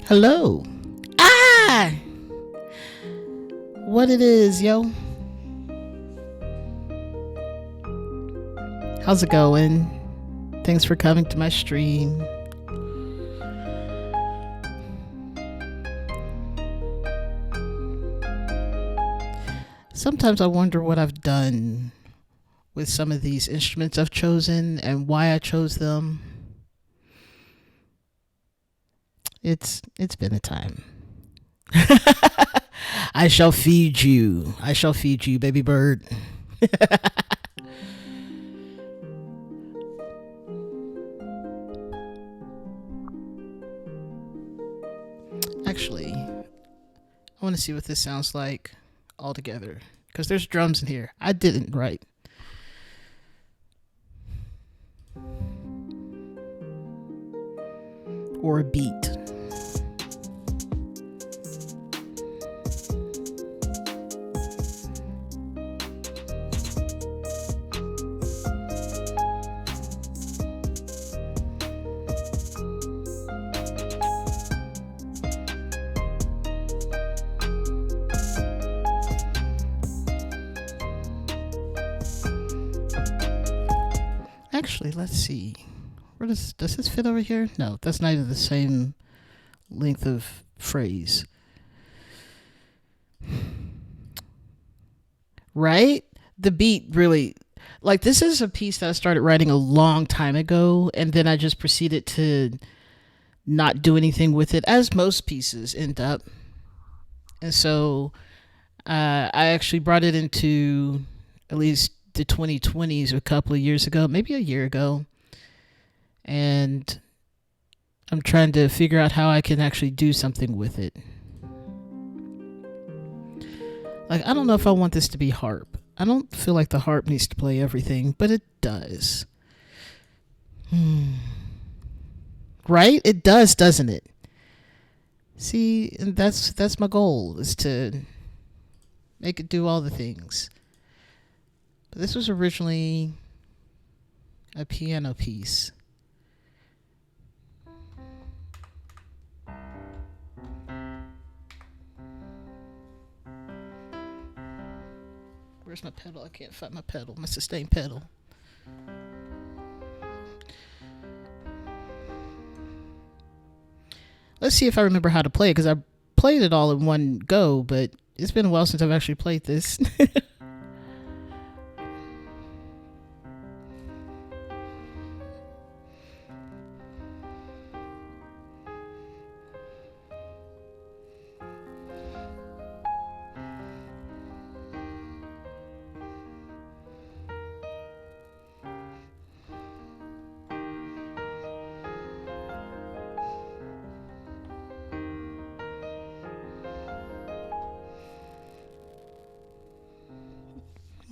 Hello. Ah! What it is, yo? How's it going? Thanks for coming to my stream. Sometimes I wonder what I've done with some of these instruments I've chosen and why I chose them. It's been a time. I shall feed you. I shall feed you, baby bird. Actually, I want to see what this sounds like all together because there's drums in here. I didn't write. Or a beat. Actually, let's see. Where does this fit over here? No, that's not even the same length of phrase. Right? The beat really, like, this is a piece that I started writing a long time ago, and then I just proceeded to not do anything with it, as most pieces end up. And so I actually brought it into at least the 2020s a couple of years ago, maybe a year ago, and I'm trying to figure out how I can actually do something with it. Like, I don't know if I want this to be harp. I don't feel like the harp needs to play everything, but it does. Right? It does, doesn't it? See, and that's my goal, is to make it do all the things. But this was originally a piano piece. Where's my pedal? I can't find my pedal, my sustain pedal. Let's see if I remember how to play it, because I played it all in one go, but it's been a while since I've actually played this.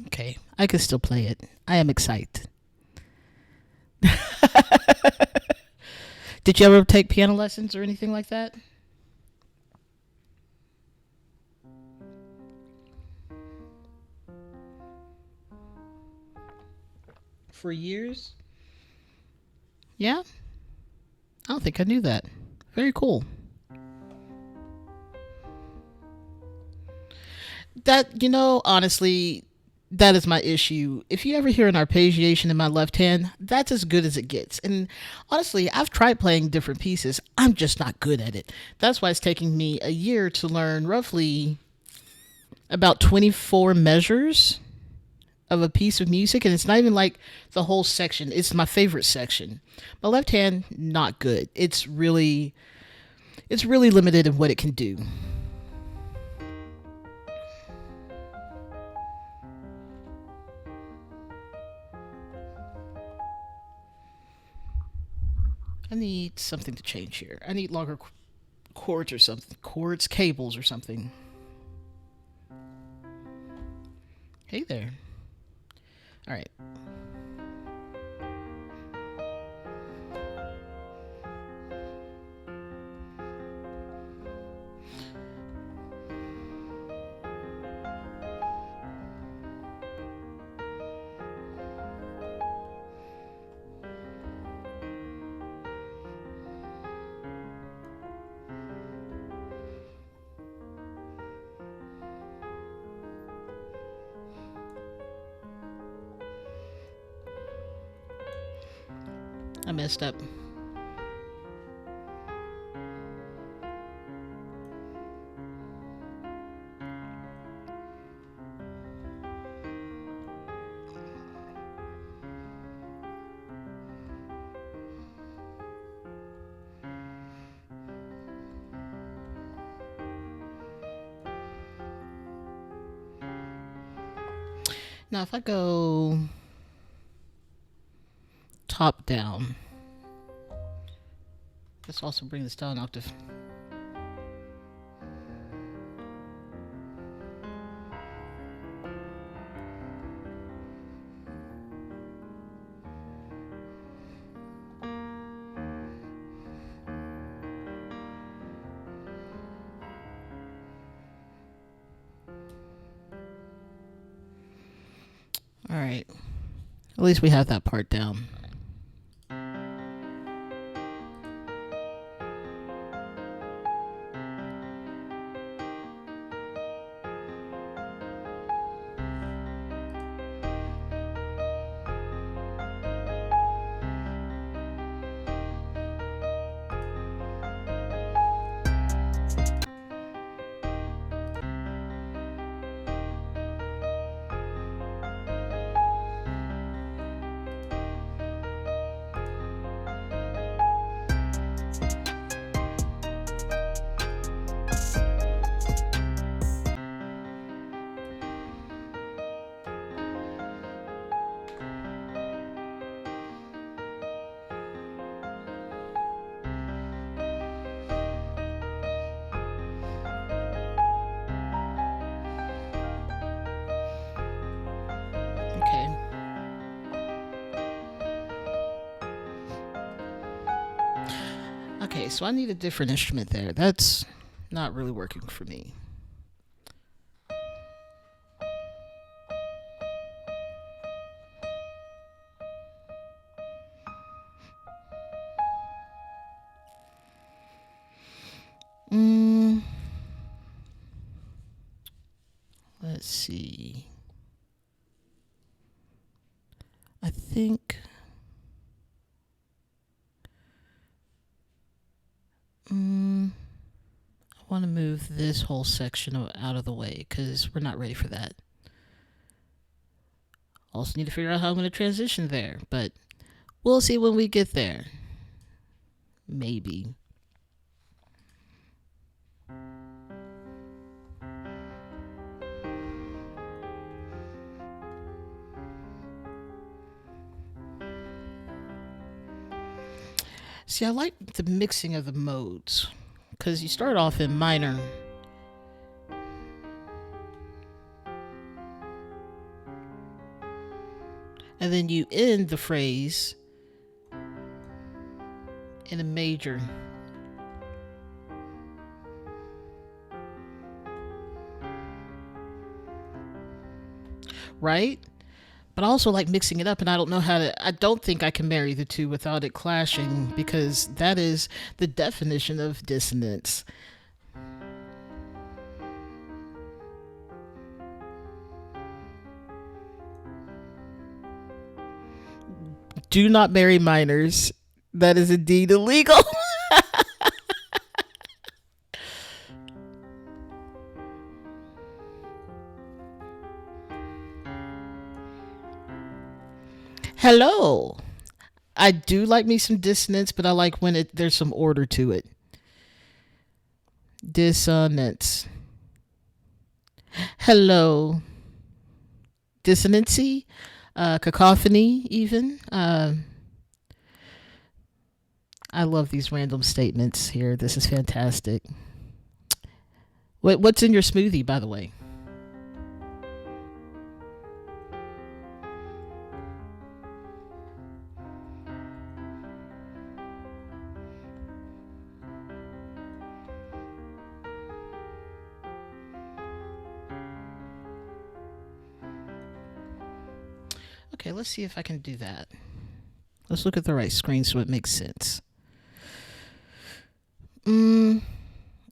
Okay, I can still play it. I am excited. Did you ever take piano lessons or anything like that? For years? Yeah? I don't think I knew that. Very cool. That, honestly, that is my issue. If you ever hear an arpeggiation in my left hand, that's as good as it gets. And honestly, I've tried playing different pieces. I'm just not good at it. That's why it's taking me a year to learn roughly about 24 measures of a piece of music, and it's not even like the whole section. It's my favorite section. My left hand, not good. It's really limited in what it can do. I need something to change here. I need longer cords or something. Cords, cables or something. Hey there. All right. I messed up. Now, if I go top down, let's also bring this down an octave. All right. At least we have that part down. Okay. Okay, so I need a different instrument there. That's not really working for me. Mm, let's see. I think. I want to move this whole section out of the way because we're not ready for that. Also, need to figure out how I'm going to transition there, but we'll see when we get there. Maybe. See, I like the mixing of the modes because you start off in minor. And then you end the phrase in a major. Right? But I also like mixing it up, and I don't think I can marry the two without it clashing because that is the definition of dissonance. Do not marry minors. That is indeed illegal. Hello. I do like me some dissonance, but I like when there's some order to it. Dissonance. Hello. Dissonancy, cacophony, even. I love these random statements here. This is fantastic. What's in your smoothie, by the way? Okay, let's see if I can do that. Let's look at the right screen so it makes sense.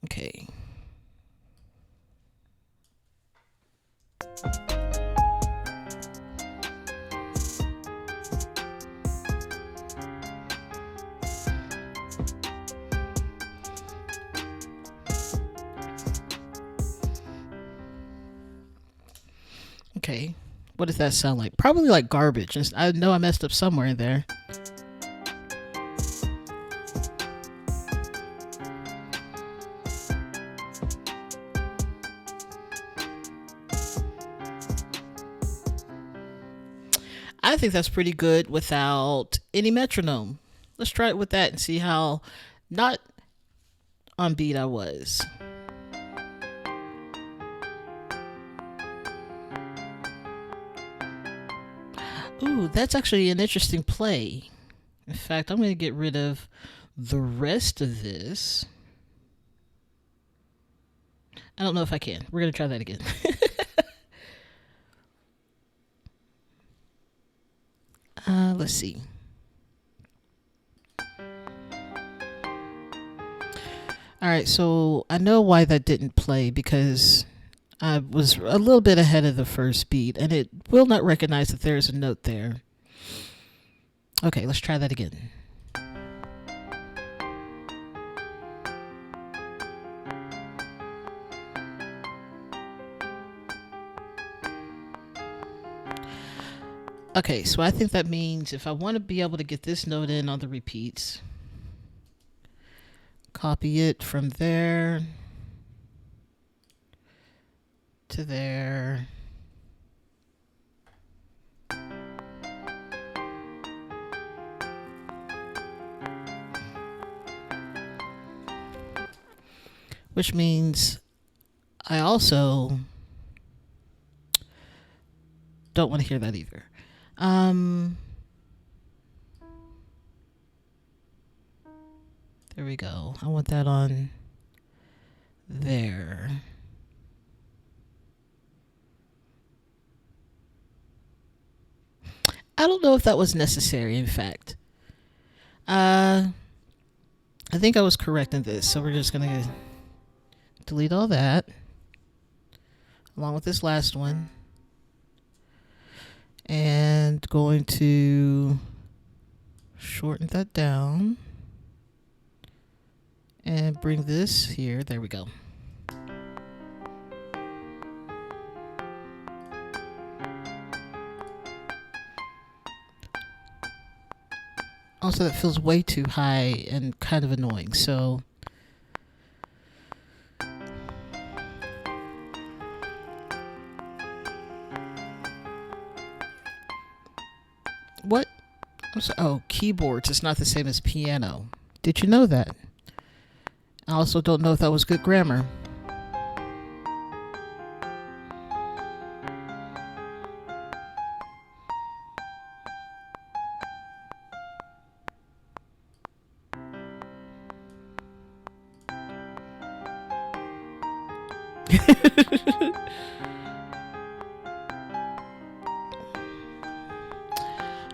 Okay. Okay. What does that sound like? Probably like garbage. I know I messed up somewhere in there. I think that's pretty good without any metronome. Let's try it with that and see how not on beat I was. Ooh, that's actually an interesting play. In fact, I'm going to get rid of the rest of this. I don't know if I can. We're going to try that again. Let's see. All right, so I know why that didn't play because I was a little bit ahead of the first beat and it will not recognize that there's a note there. Okay, let's try that again. Okay, so I think that means if I want to be able to get this note in on the repeats, copy it from there to there. Which means I also don't want to hear that either. There we go. I want that on there. I don't know if that was necessary, in fact. I think I was correct in this, so we're just going to delete all that, along with this last one. And going to shorten that down. And bring this here. There we go. Also, that feels way too high and kind of annoying. So what? Oh, keyboards is not the same as piano. Did you know that? I also don't know if that was good grammar.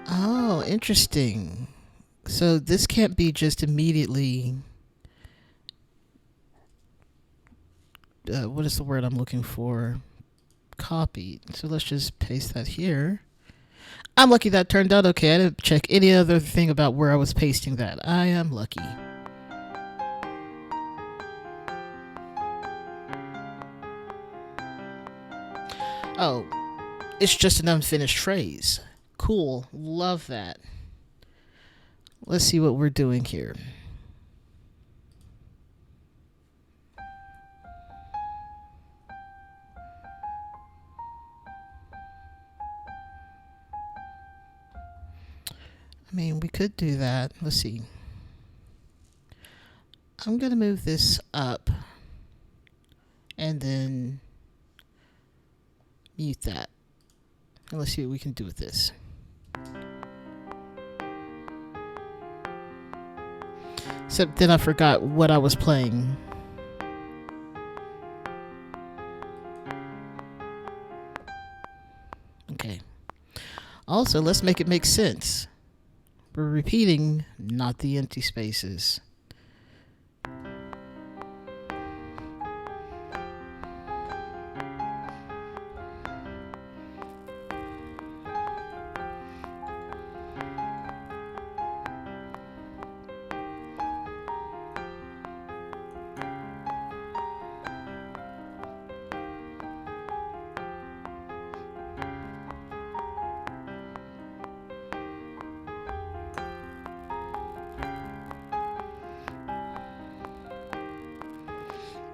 Oh, interesting. So this can't be just immediately. What is the word I'm looking for? Copied. So let's just paste that here. I'm lucky that turned out okay. I didn't check any other thing about where I was pasting that. I am lucky. Oh, it's just an unfinished phrase. Cool. Love that. Let's see what we're doing here. I mean, we could do that. Let's see. I'm going to move this up and then mute that. And let's see what we can do with this. Except then I forgot what I was playing. Okay. Also, let's make it make sense. We're repeating, not the empty spaces.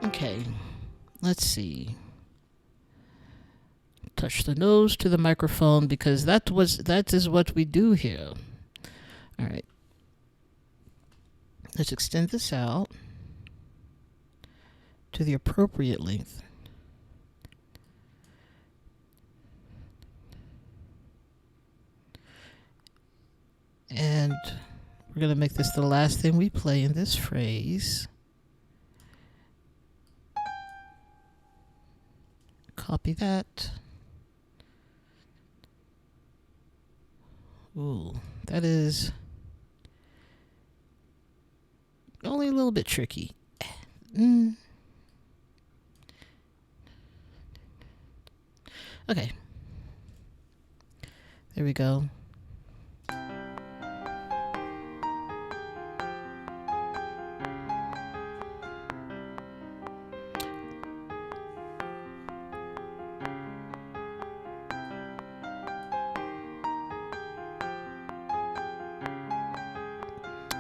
Okay, let's see. Touch the nose to the microphone because that is what we do here. All right. Let's extend this out to the appropriate length. And we're going to make this the last thing we play in this phrase. Copy that. Ooh, that is only a little bit tricky. Okay. There we go.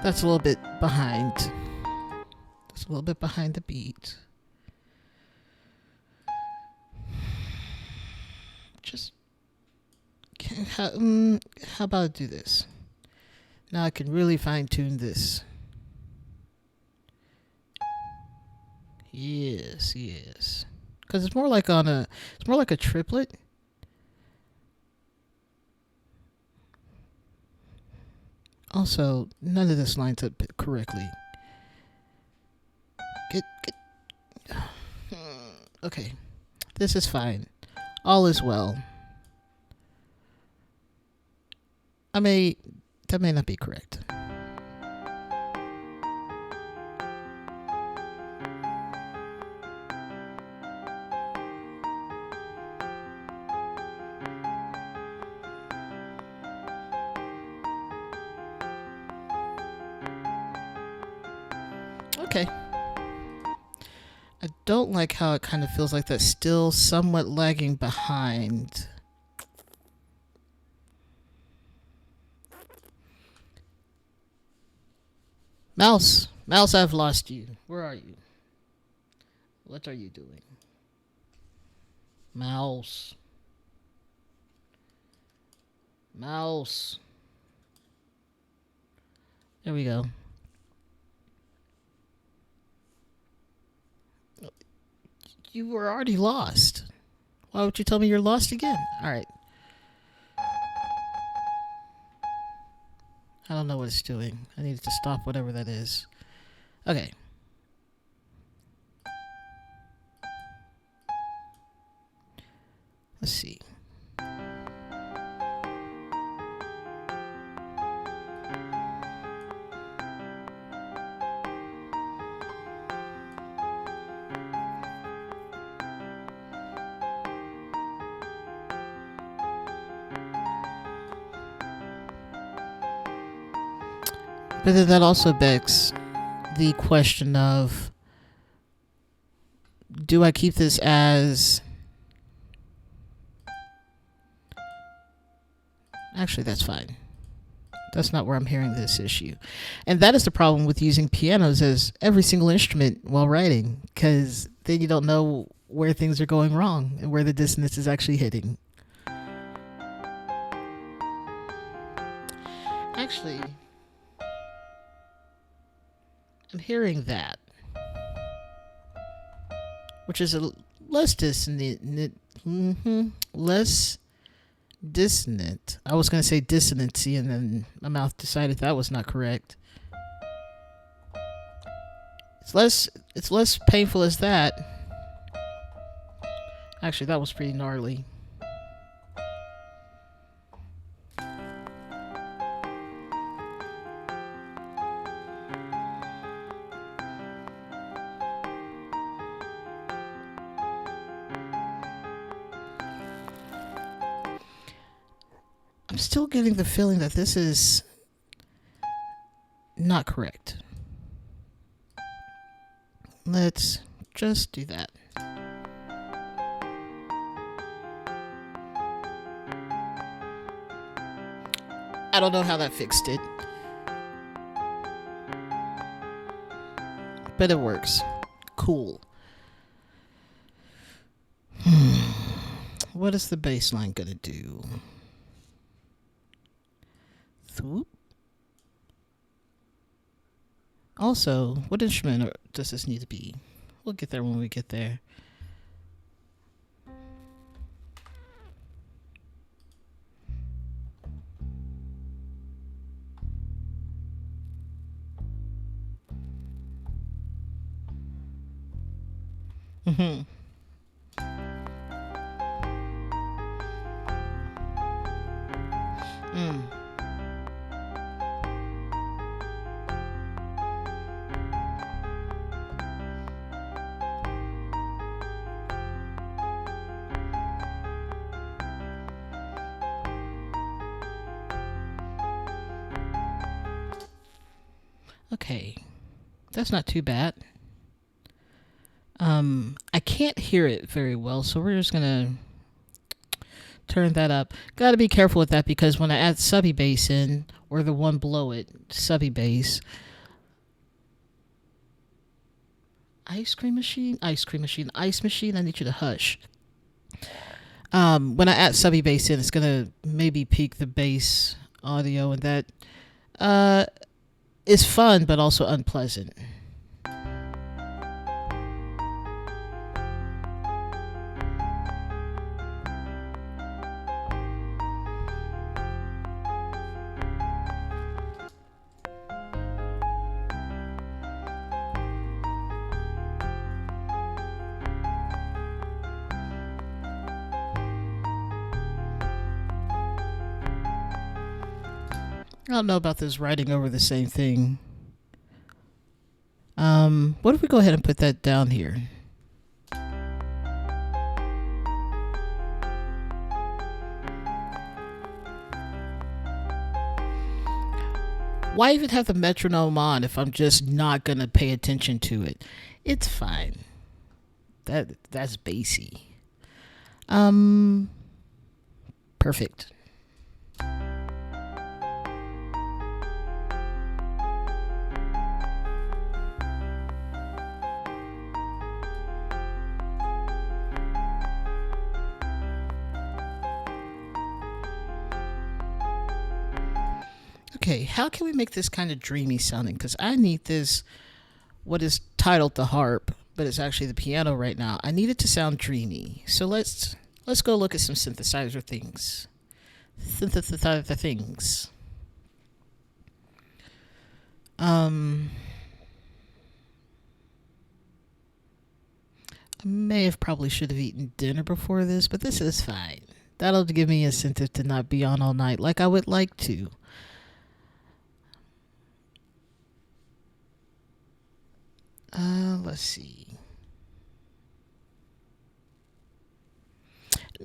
That's a little bit behind. That's a little bit behind the beat. Just how about I do this? Now I can really fine tune this. Yes, yes. Because it's more like a triplet. Also, none of this lines up correctly. Get. Okay, this is fine. All is well. That may not be correct. Okay. I don't like how it kind of feels like that's still somewhat lagging behind. Mouse, I've lost you. Where are you? What are you doing? Mouse. There we go. You were already lost. Why would you tell me you're lost again? All right. I don't know what it's doing. I need to stop whatever that is. Okay. Let's see. But then that also begs the question of, do I keep this as... Actually, that's fine. That's not where I'm hearing this issue. And that is the problem with using pianos as every single instrument while writing, because then you don't know where things are going wrong and where the dissonance is actually hitting. Actually, I'm hearing that, which is a less dissonant. Less dissonant. I was going to say dissonancy, and then my mouth decided that was not correct. It's less painful as that. Actually, that was pretty gnarly. I'm still getting the feeling that this is not correct. Let's just do that. I don't know how that fixed it, but it works. Cool. what is the bass line gonna do? Swoop. Also, what instrument does this need to be? We'll get there when we get there. Mm-hmm. Mm. Okay, that's not too bad. I can't hear it very well, so we're just gonna turn that up. Got to be careful with that because when I add subby bass in, or the one below it, subby bass, ice cream machine, ice cream machine, ice machine. I need you to hush. When I add subby bass in, it's gonna maybe peak the bass audio, and that uh, is fun but also unpleasant. I don't know about this writing over the same thing. What if we go ahead and put that down here? Why even have the metronome on if I'm just not gonna pay attention to it? It's fine. That's bassy. Um, Perfect. Okay, how can we make this kind of dreamy sounding? Because I need this, what is titled the harp, but it's actually the piano right now. I need it to sound dreamy. So let's go look at some synthesizer things. Synthesizer things. Um, I may have probably should have eaten dinner before this, but this is fine. That'll give me incentive to not be on all night like I would like to. Let's see.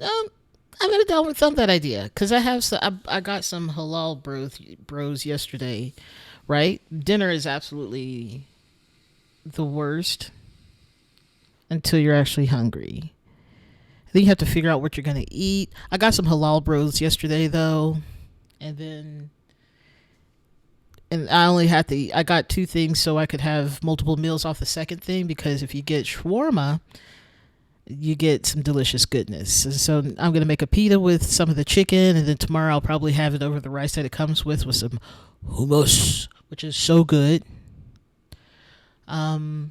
Um, I'm gonna down with thumb that idea because I got some halal bros yesterday. Right, dinner is absolutely the worst until you're actually hungry. Then you have to figure out what you're gonna eat. I got some halal bros yesterday though, and then and I only had to. I got two things so I could have multiple meals off the second thing because if you get shawarma, you get some delicious goodness. And so I'm gonna make a pita with some of the chicken, and then tomorrow I'll probably have it over the rice that it comes with some hummus, which is so good. Um,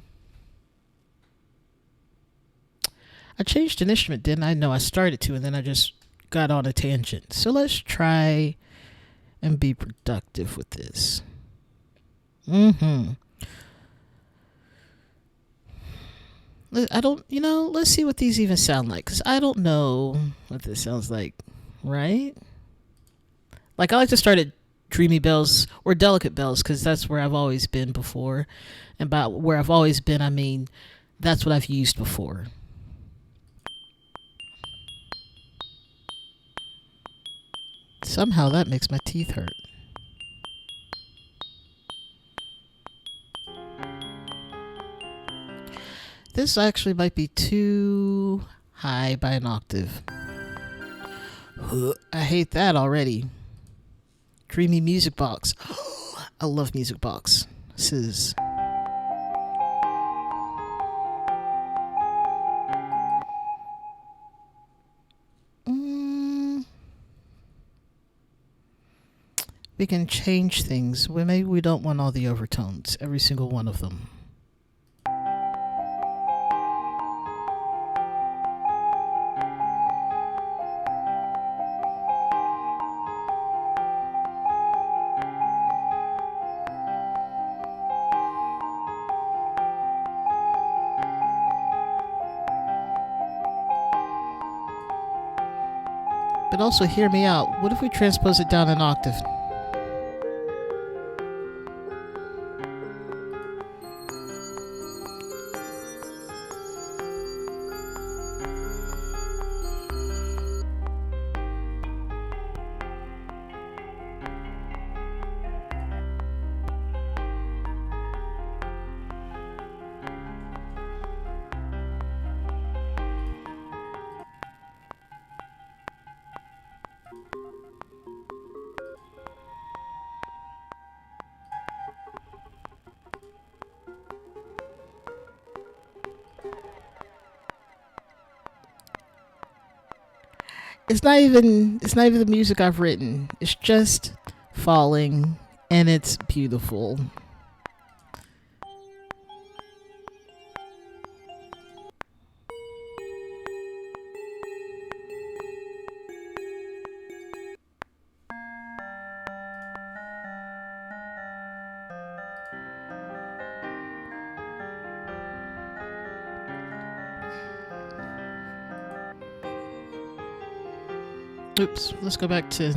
I changed an instrument, didn't I? No, I started to, and then I just got on a tangent. So let's try and be productive with this. Mm-hmm. I don't, let's see what these even sound like, because I don't know what this sounds like, right? Like, I like to start at dreamy bells or delicate bells, because that's where I've always been before. And by where I've always been, I mean, that's what I've used before. Somehow that makes my teeth hurt. This actually might be too high by an octave. I hate that already. Dreamy Music Box. I love Music Box. This is. We can change things. Well, maybe we don't want all the overtones, every single one of them. But also, hear me out. What if we transpose it down an octave? It's not even the music I've written. It's just falling and it's beautiful. Oops, let's go back to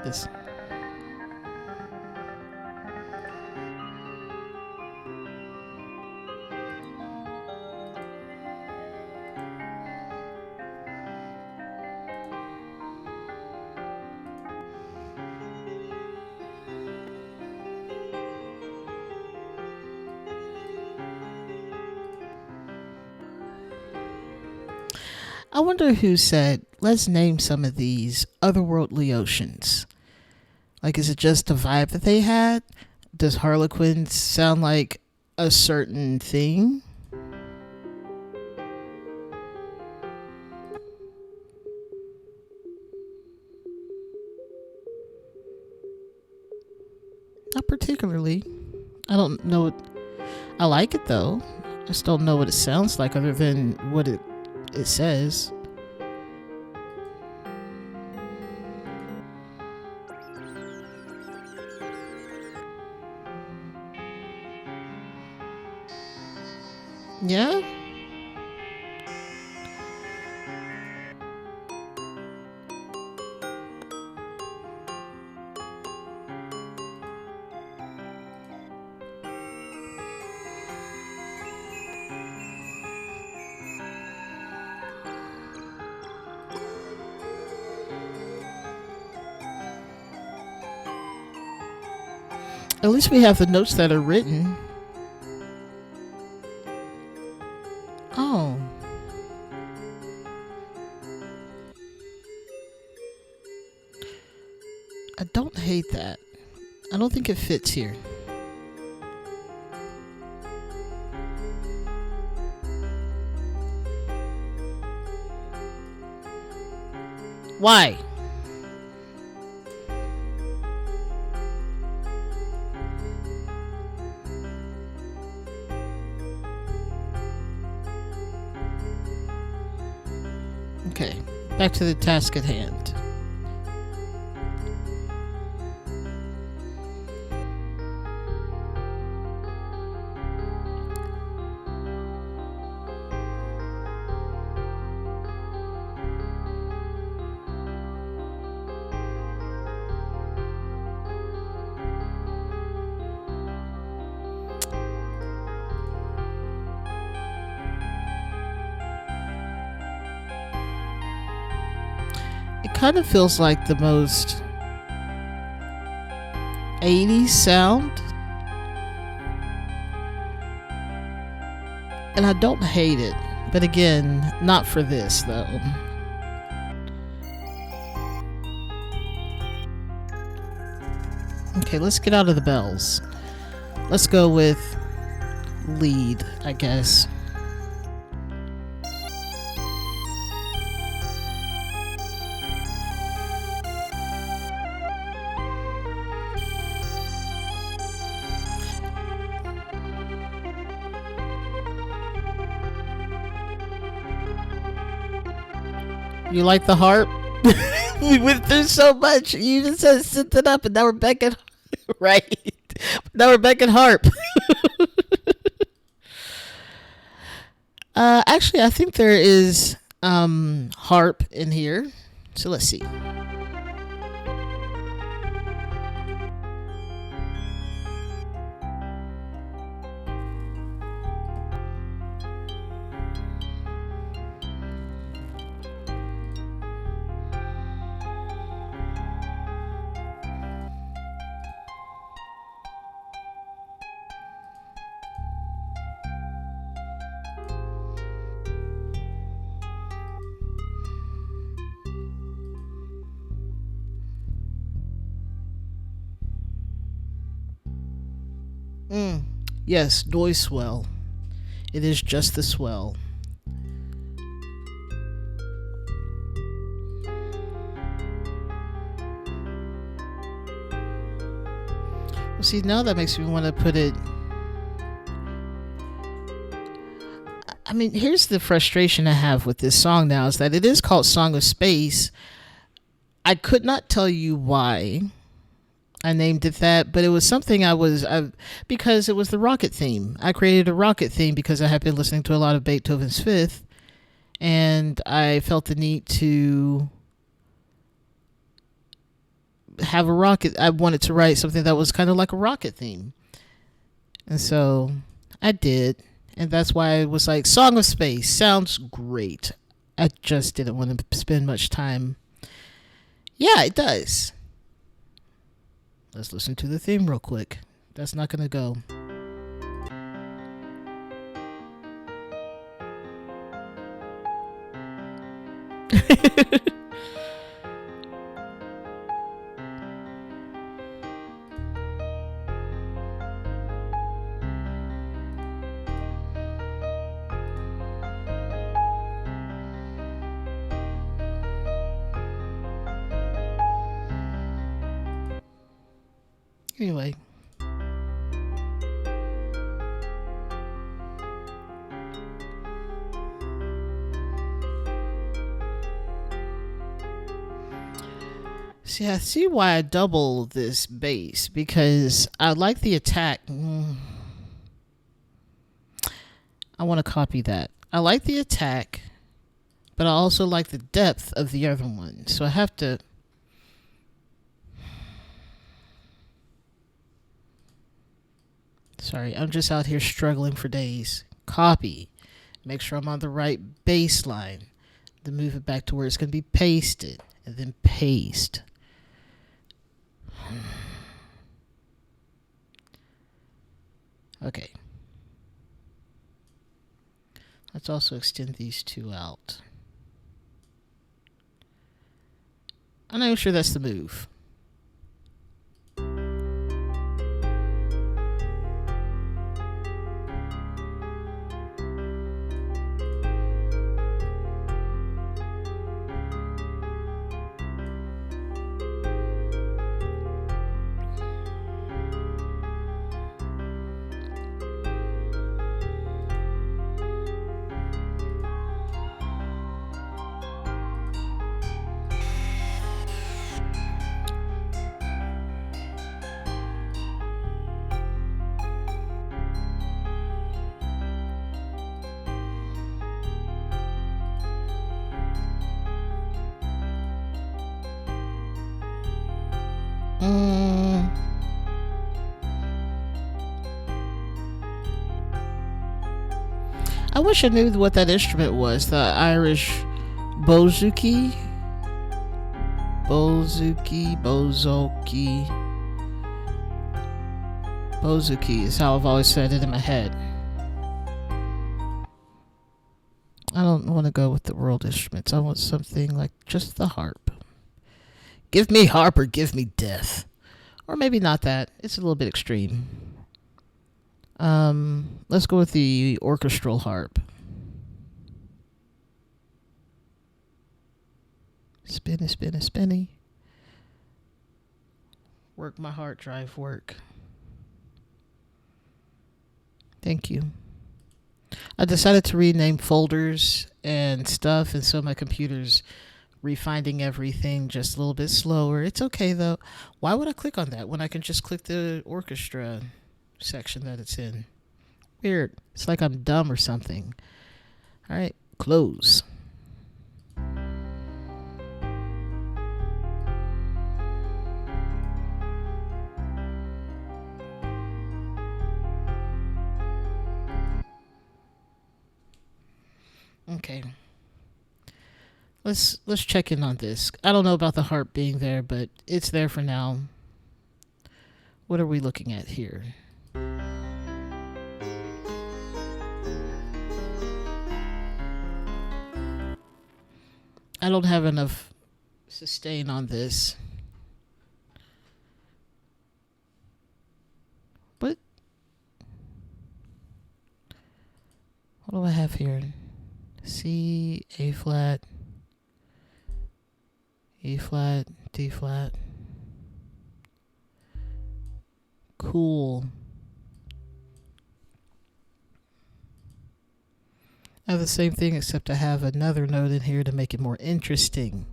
this. I wonder who said, let's name some of these otherworldly oceans. Like, is it just the vibe that they had? Does Harlequin sound like a certain thing? Not particularly. I don't know. I like it though. I just don't know what it sounds like other than what it says. Yeah? At least we have the notes that are written. Oh. I don't hate that. I don't think it fits here. Why? Okay, back to the task at hand. It kind of feels like the most 80s sound. And I don't hate it. But again, not for this though. Okay, let's get out of the bells. Let's go with lead, I guess. You like the harp? We went through so much. You just said sit it up, and now we're back at right. Now we're back at harp. Actually, I think there is harp in here. So let's see. Mm. Yes, noise swell. It is just the swell. Well, see, now that makes me want to put it. I mean, here's the frustration I have with this song now is that it is called Song of Space. I could not tell you why I named it that, but it was something because it was the rocket theme. I created a rocket theme because I have been listening to a lot of Beethoven's Fifth, and I felt the need to have a rocket. I wanted to write something that was kind of like a rocket theme. And so I did. And that's why I was like, Song of Space sounds great. I just didn't want to spend much time. Yeah, it does. Let's listen to the theme real quick. That's not going to go. Anyway. See, I see why I double this bass because I like the attack. I want to copy that. I like the attack, but I also like the depth of the other one. So I have to. Sorry, I'm just out here struggling for days. Copy. Make sure I'm on the right baseline. Then move it back to where it's going to be pasted. And then paste. Okay. Let's also extend these two out. I'm not even sure that's the move. I wish I knew what that instrument was. The Irish bouzouki. Bouzouki is how I've always said it in my head. I don't want to go with the world instruments. I want something like just the harp. Give me harp or give me death. Or maybe not that. It's a little bit extreme. Let's go with the orchestral harp. Spinny, spinny, spinny. Work my heart drive, work. Thank you. I decided to rename folders and stuff, and so my computer's refinding everything just a little bit slower. It's okay though. Why would I click on that when I can just click the orchestra section that it's in? Weird. It's like I'm dumb or something. All right, close. Okay. Let's check in on this. I don't know about the harp being there, but it's there for now. What are we looking at here? I don't have enough sustain on this. What do I have here? C, A flat, E flat, D flat. Cool. I have the same thing except I have another note in here to make it more interesting.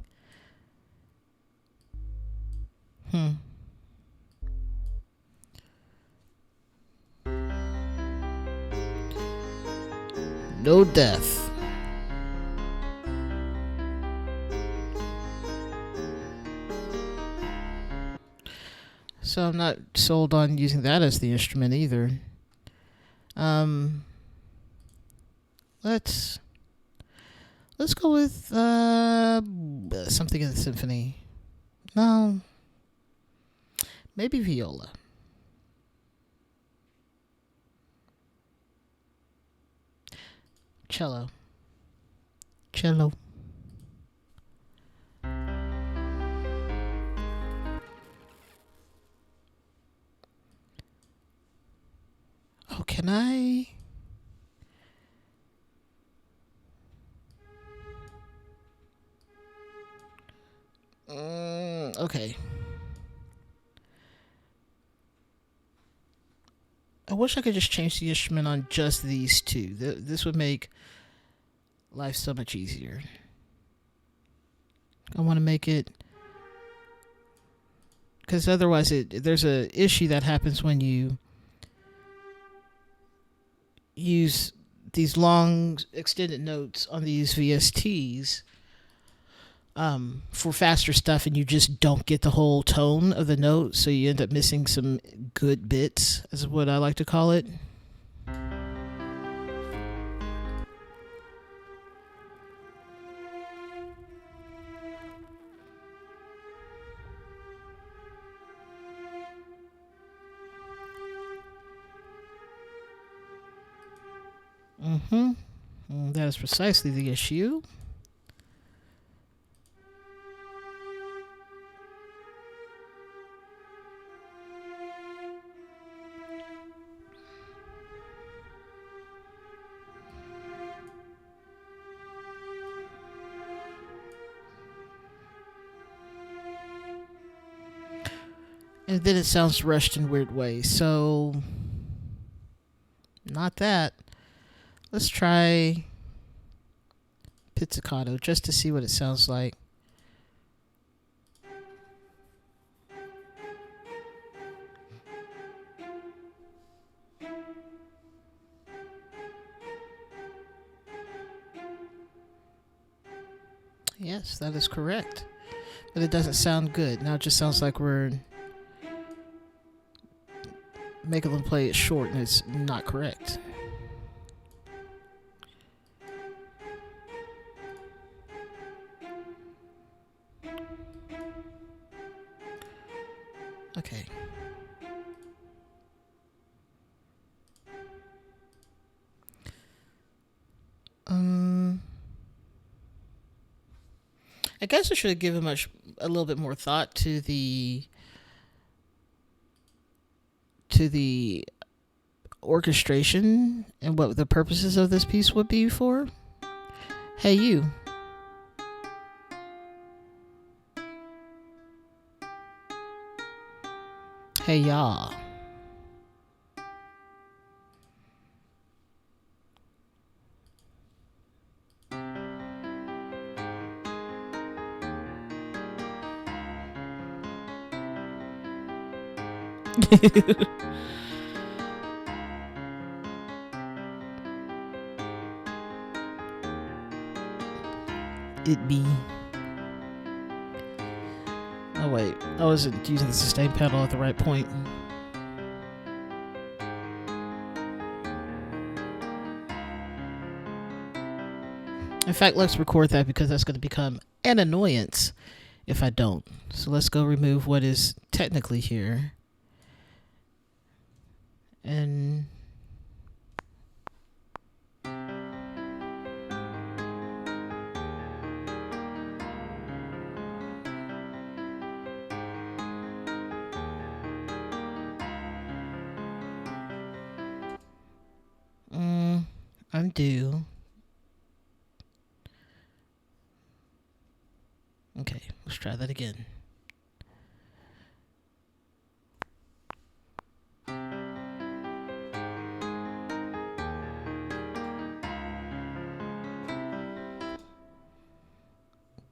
No death. So I'm not sold on using that as the instrument either. Let's go with something in the symphony. No, maybe viola. Cello. Oh, can I? Okay. I wish I could just change the instrument on just these two. This would make life so much easier. I want to make it, because otherwise there's a issue that happens when you use these long extended notes on these VSTs for faster stuff, and you just don't get the whole tone of the note, so you end up missing some good bits, is what I like to call it. That is precisely the issue. And then it sounds rushed in weird ways. So, not that. Let's try pizzicato just to see what it sounds like. Yes, that is correct. But it doesn't sound good. Now it just sounds like we're making them play it short, and it's not correct. Okay. I guess I should have given a little bit more thought to the orchestration and what the purposes of this piece would be for. Hey, you. Hey, y'all. It be. Oh wait, I wasn't using the sustain pedal at the right point. In fact, let's record that because that's going to become an annoyance if I don't. So let's go remove what is technically here. And undo. Okay, let's try that again.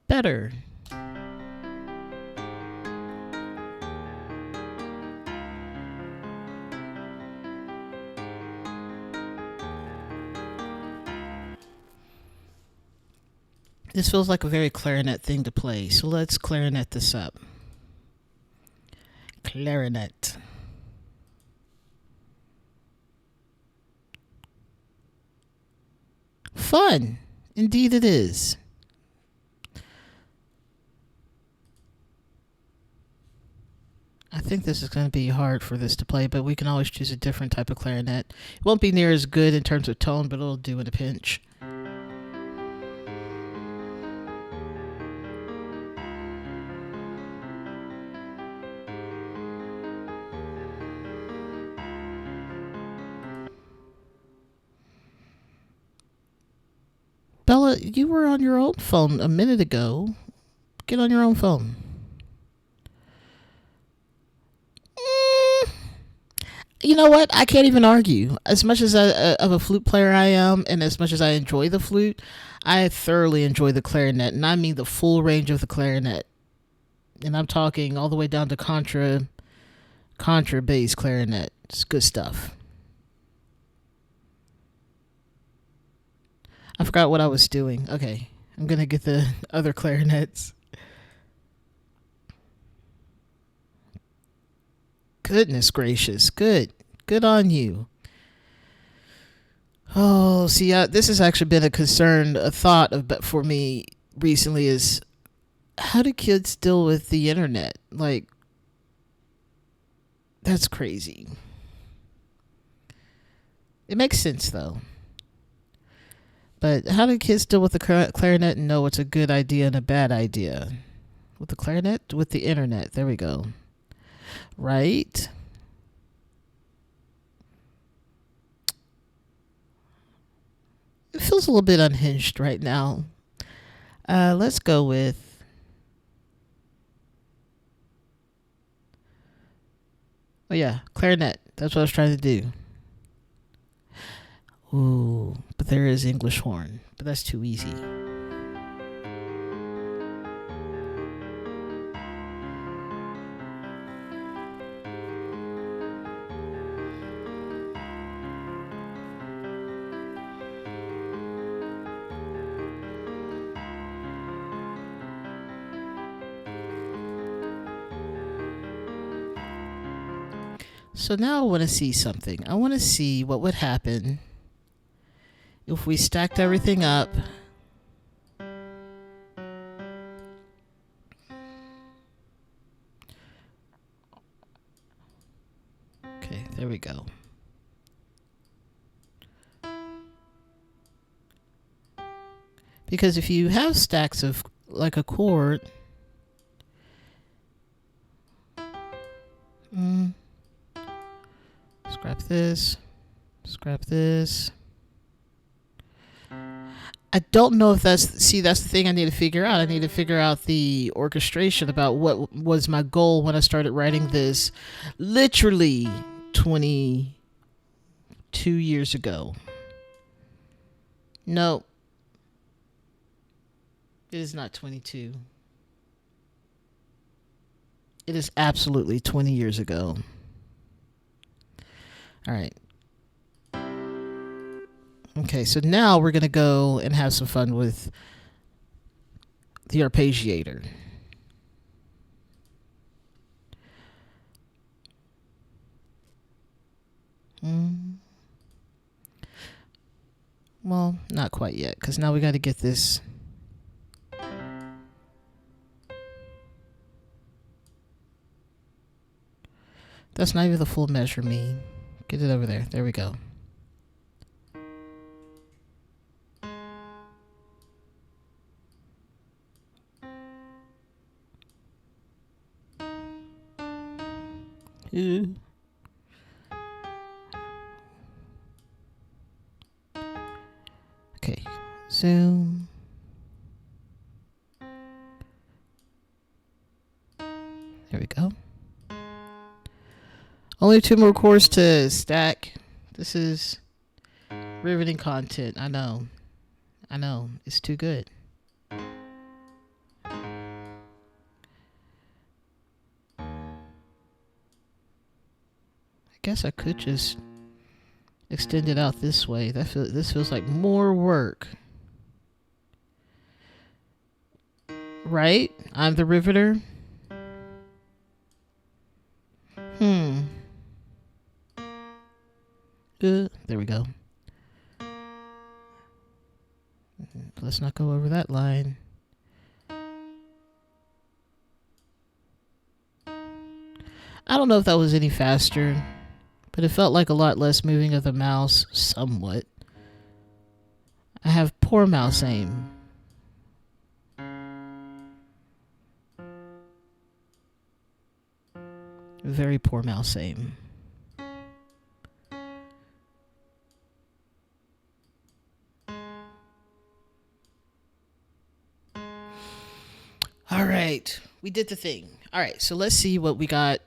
Better. This feels like a very clarinet thing to play, so let's clarinet this up. Clarinet. Fun. Indeed it is. I think this is going to be hard for this to play, but we can always choose a different type of clarinet. It won't be near as good in terms of tone, but it'll do in a pinch. Bella, you were on your own phone a minute ago. Get on your own phone. You know what? I can't even argue. As much as of a flute player I am, and as much as I enjoy the flute, I thoroughly enjoy the clarinet, and I mean the full range of the clarinet. And I'm talking all the way down to contra bass clarinet. It's good stuff. I forgot what I was doing. Okay, I'm gonna get the other clarinets. Goodness gracious, good on you. Oh, see, this has actually been a thought for me recently is how do kids deal with the internet? Like, that's crazy. It makes sense though. But how do kids deal with the clarinet and know what's a good idea and a bad idea? With the clarinet? With the internet. There we go. Right? It feels a little bit unhinged right now. Let's go with... Oh yeah, clarinet. That's what I was trying to do. Ooh, but there is English horn, but that's too easy. So now I want to see something. I want to see what would happen if we stacked everything up. Okay, there we go. Because if you have stacks of like a chord, scrap this, scrap this. I don't know if that's the thing I need to figure out. I need to figure out the orchestration about what was my goal when I started writing this literally 22 years ago. No. It is not 22. It is absolutely 20 years ago. All right. Okay, so now we're going to go and have some fun with the arpeggiator. Well, not quite yet, because now we got to get this. That's not even the full measure, me. Get it over there. There we go. Okay, zoom. There we go. Only 2 more chords to stack. This is riveting content. I know. It's too good. I guess I could just extend it out this way. This feels like more work. Right? I'm the riveter. There we go. Let's not go over that line. I don't know if that was any faster, but it felt like a lot less moving of the mouse, somewhat. I have poor mouse aim. Very poor mouse aim. All right, we did the thing. All right, so let's see what we got.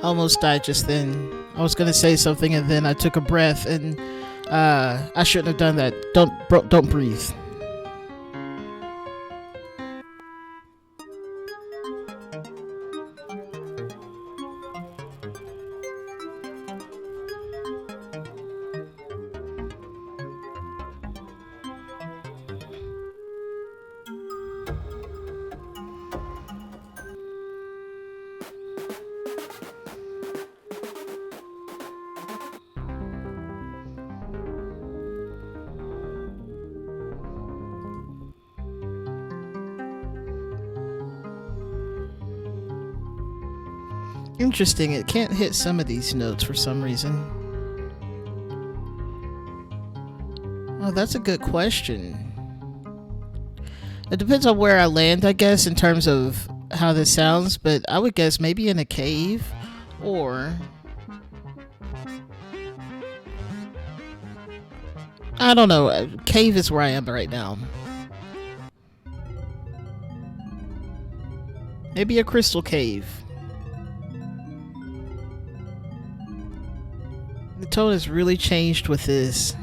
Almost died just then. I was gonna say something and then I took a breath and I shouldn't have done that. Don't breathe. Interesting, it can't hit some of these notes for some reason. Oh, that's a good question. It depends on where I land, I guess, in terms of how this sounds, but I would guess maybe in a cave, or I don't know. Cave is where I am right now. Maybe a crystal cave. The tone has really changed with this.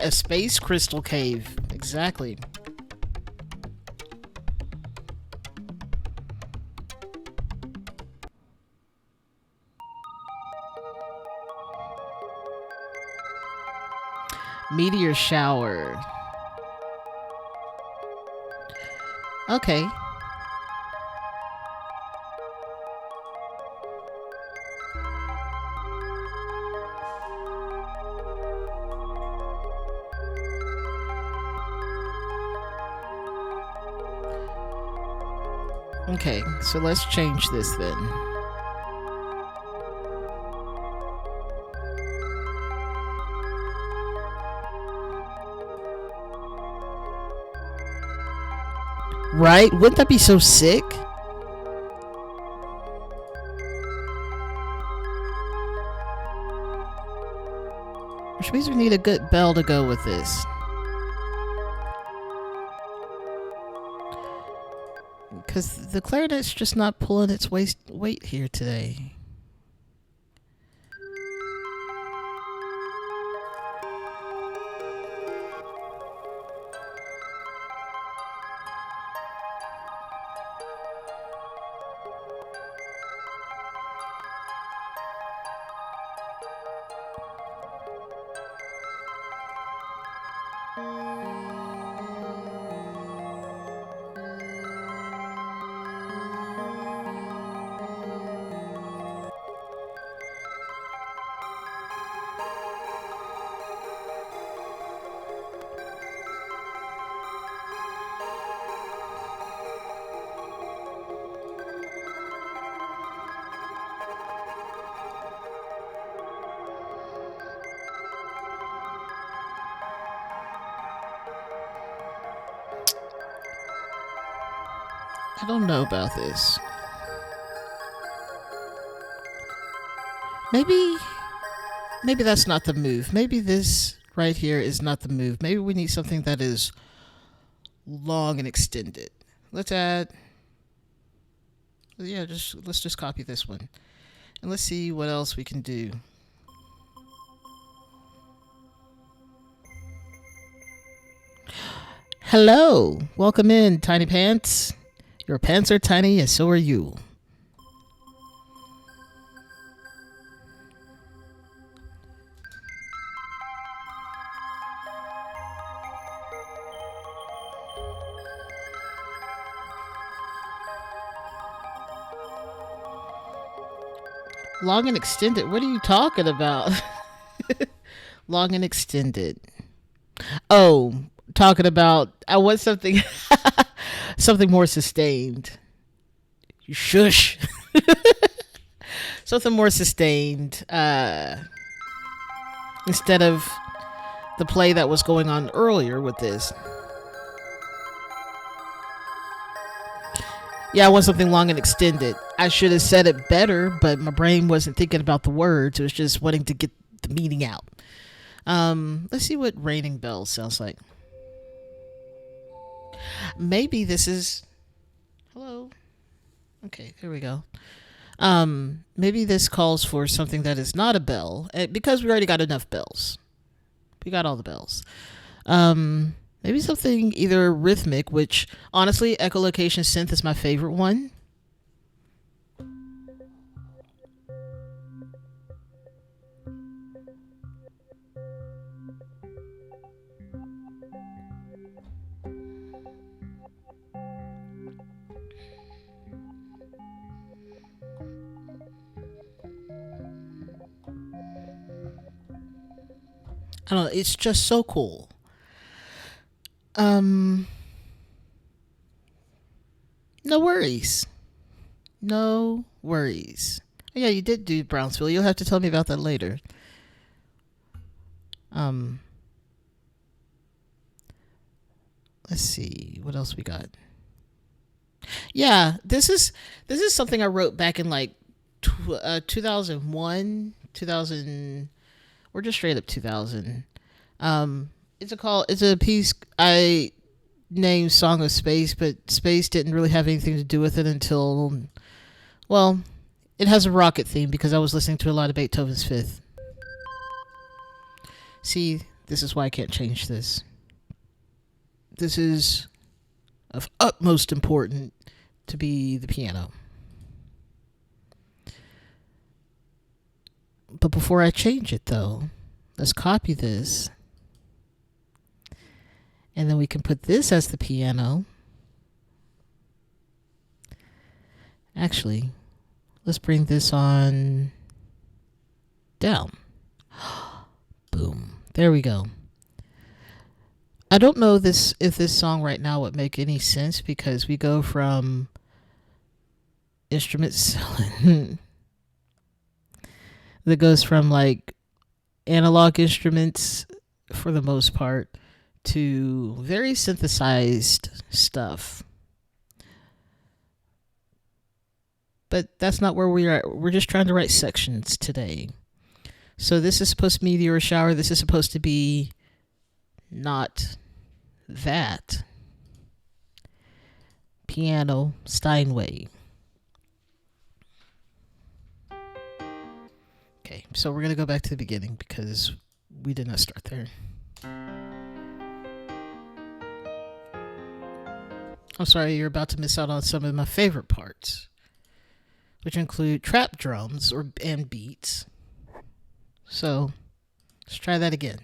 a space crystal cave. Exactly. Meteor shower. Okay. Okay, so let's change this then. Right? Wouldn't that be so sick? Which means we need a good bell to go with this. Because the clarinet's just not pulling its weight here today. I don't know about this. Maybe that's not the move. Maybe this right here is not the move. Maybe we need something that is long and extended. Let's just copy this one. And let's see what else we can do. Hello. Welcome in, Tiny Pants. Your pants are tiny and so are you. Long and extended? What are you talking about? Long and extended. Oh, talking about I want something something more sustained. Shush. Something more sustained. Instead of the play that was going on earlier with this. Yeah, I want something long and extended. I should have said it better, but my brain wasn't thinking about the words. It was just wanting to get the meaning out. Let's see what Raining Bells sounds like. Maybe this is... Hello? Okay, here we go. Maybe this calls for something that is not a bell, because we already got enough bells. We got all the bells. Maybe something either rhythmic, which honestly, echolocation synth is my favorite one. I don't know, it's just so cool. No worries. No worries. Oh, yeah, you did do Brownsville. You'll have to tell me about that later. Let's see what else we got. Yeah, this is something I wrote back in like 2001, 2000, or just straight up 2000. It's a piece I named Song of Space, but space didn't really have anything to do with it until, well, it has a rocket theme because I was listening to a lot of Beethoven's Fifth. See, This is why I can't change this. This is of utmost importance to be the piano. But before I change it, though, let's copy this. And then we can put this as the piano. Actually, let's bring this on down. Boom. There we go. I don't know if this song right now would make any sense because we go from instruments that goes from like analog instruments for the most part to very synthesized stuff. But that's not where we are. We're just trying to write sections today. So this is supposed to be meteor shower. This is supposed to be not that. Piano Steinway. Okay, so we're going to go back to the beginning because we did not start there. I'm sorry, you're about to miss out on some of my favorite parts, which include trap drums and beats. So let's try that again.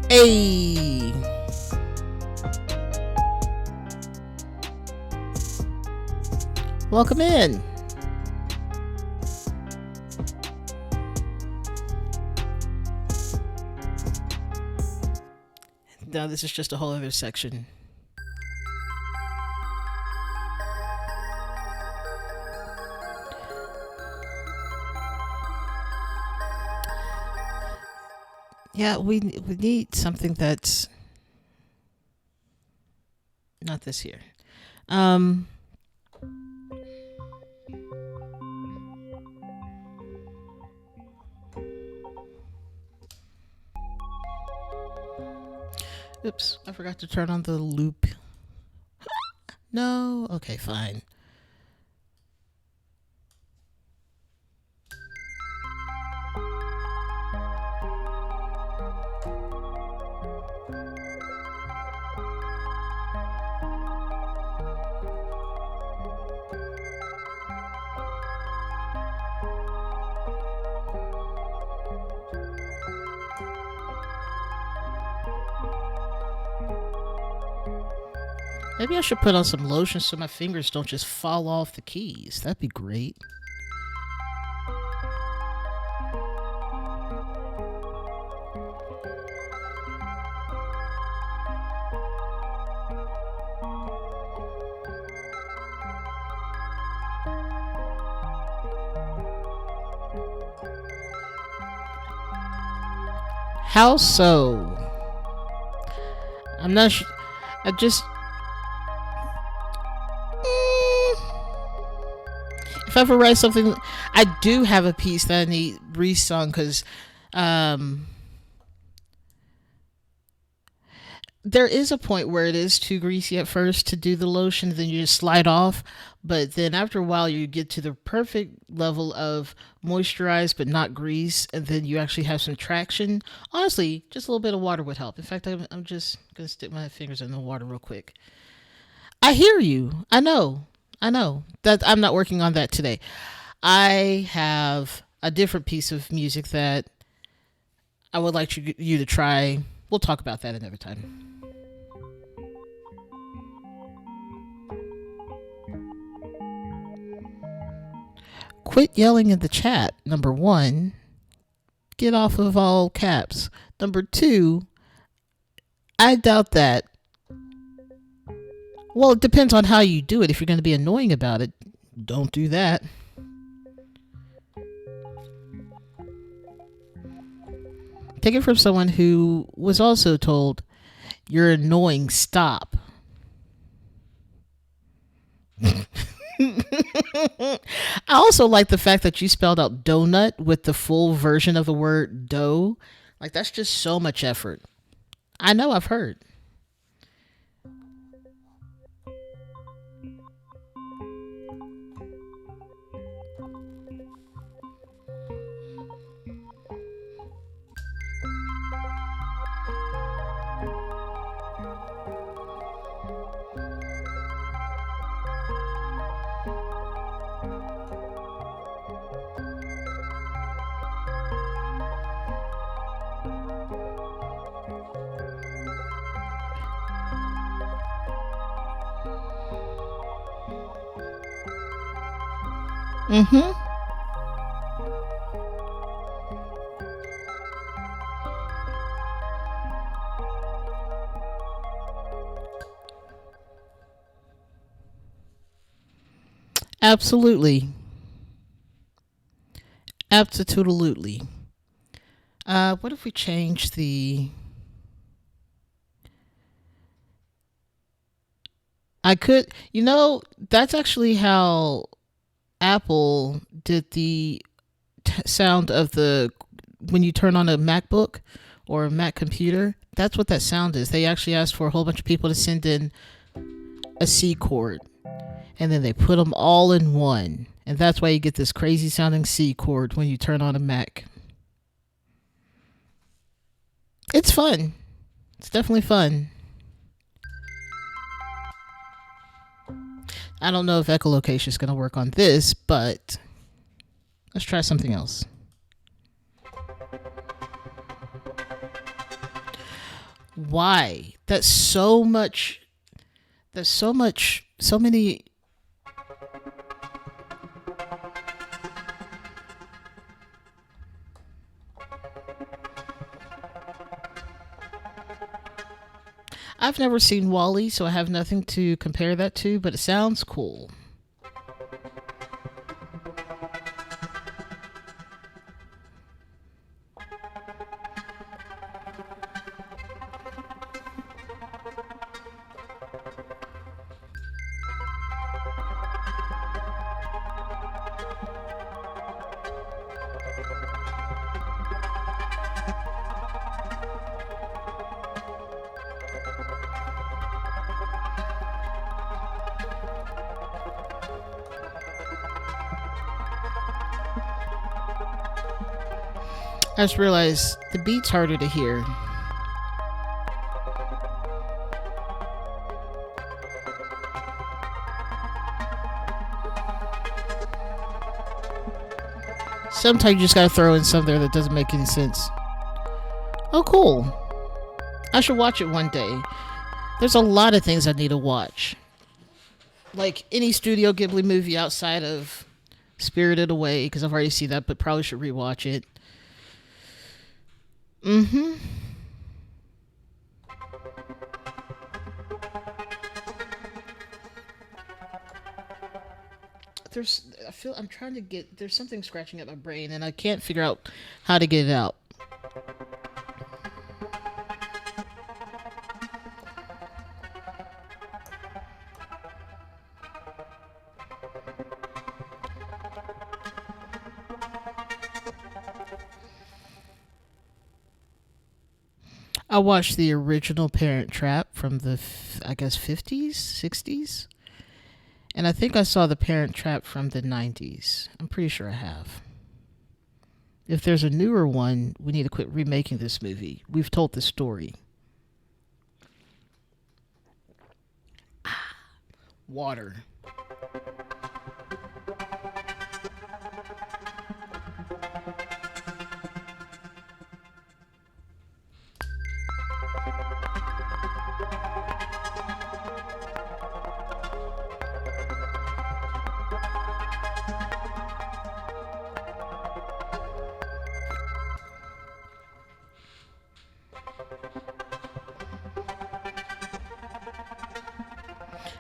Hey. Welcome in. Now this is just a whole other section. Yeah, we need something that's not this here. Oops, I forgot to turn on the loop. No, okay, fine. Maybe I should put on some lotion so my fingers don't just fall off the keys. That'd be great. How so? I'm not sure. I just... If I ever write something, I do have a piece that I need resung because there is a point where it is too greasy at first to do the lotion, then you just slide off. But then after a while, you get to the perfect level of moisturized but not grease, and then you actually have some traction. Honestly, just a little bit of water would help. In fact, I'm just going to stick my fingers in the water real quick. I hear you. I know that I'm not working on that today. I have a different piece of music that I would like you to try. We'll talk about that another time. Quit yelling in the chat. Number one, get off of all caps. Number two, I doubt that. Well, it depends on how you do it. If you're going to be annoying about it, don't do that. Take it from someone who was also told, you're annoying, stop. I also like the fact that you spelled out donut with the full version of the word dough. Like, that's just so much effort. I know, I've heard. Mm-hmm. Absolutely. Absolutely. What if we change the? I could, that's actually how Apple did the sound of the when you turn on a MacBook or a Mac computer. That's what that sound is. They actually asked for a whole bunch of people to send in a C chord, and then they put them all in one, and that's why you get this crazy sounding C chord when you turn on a Mac. It's fun. It's definitely fun. I don't know if echolocation is going to work on this, but let's try something else. Why? That's so much. There's so much. So many. I've never seen Wally, so I have nothing to compare that to, but it sounds cool. I just realized the beat's harder to hear. Sometimes you just gotta throw in some there that doesn't make any sense. Oh, cool. I should watch it one day. There's a lot of things I need to watch. Like any Studio Ghibli movie outside of Spirited Away, because I've already seen that, but probably should rewatch it. Mm-hmm. I feel I'm trying to get, there's something scratching at my brain and I can't figure out how to get it out. I watched the original Parent Trap from the, I guess, 50s, 60s. And I think I saw the Parent Trap from the 90s. I'm pretty sure I have. If there's a newer one, we need to quit remaking this movie. We've told the story. Water.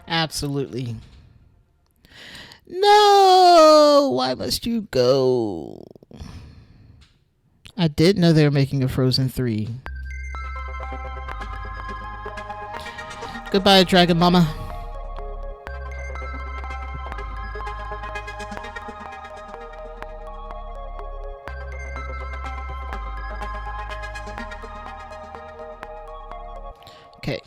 Absolutely. No! Why must you go? I did know they were making a Frozen 3. Goodbye, Dragon Mama. Okay.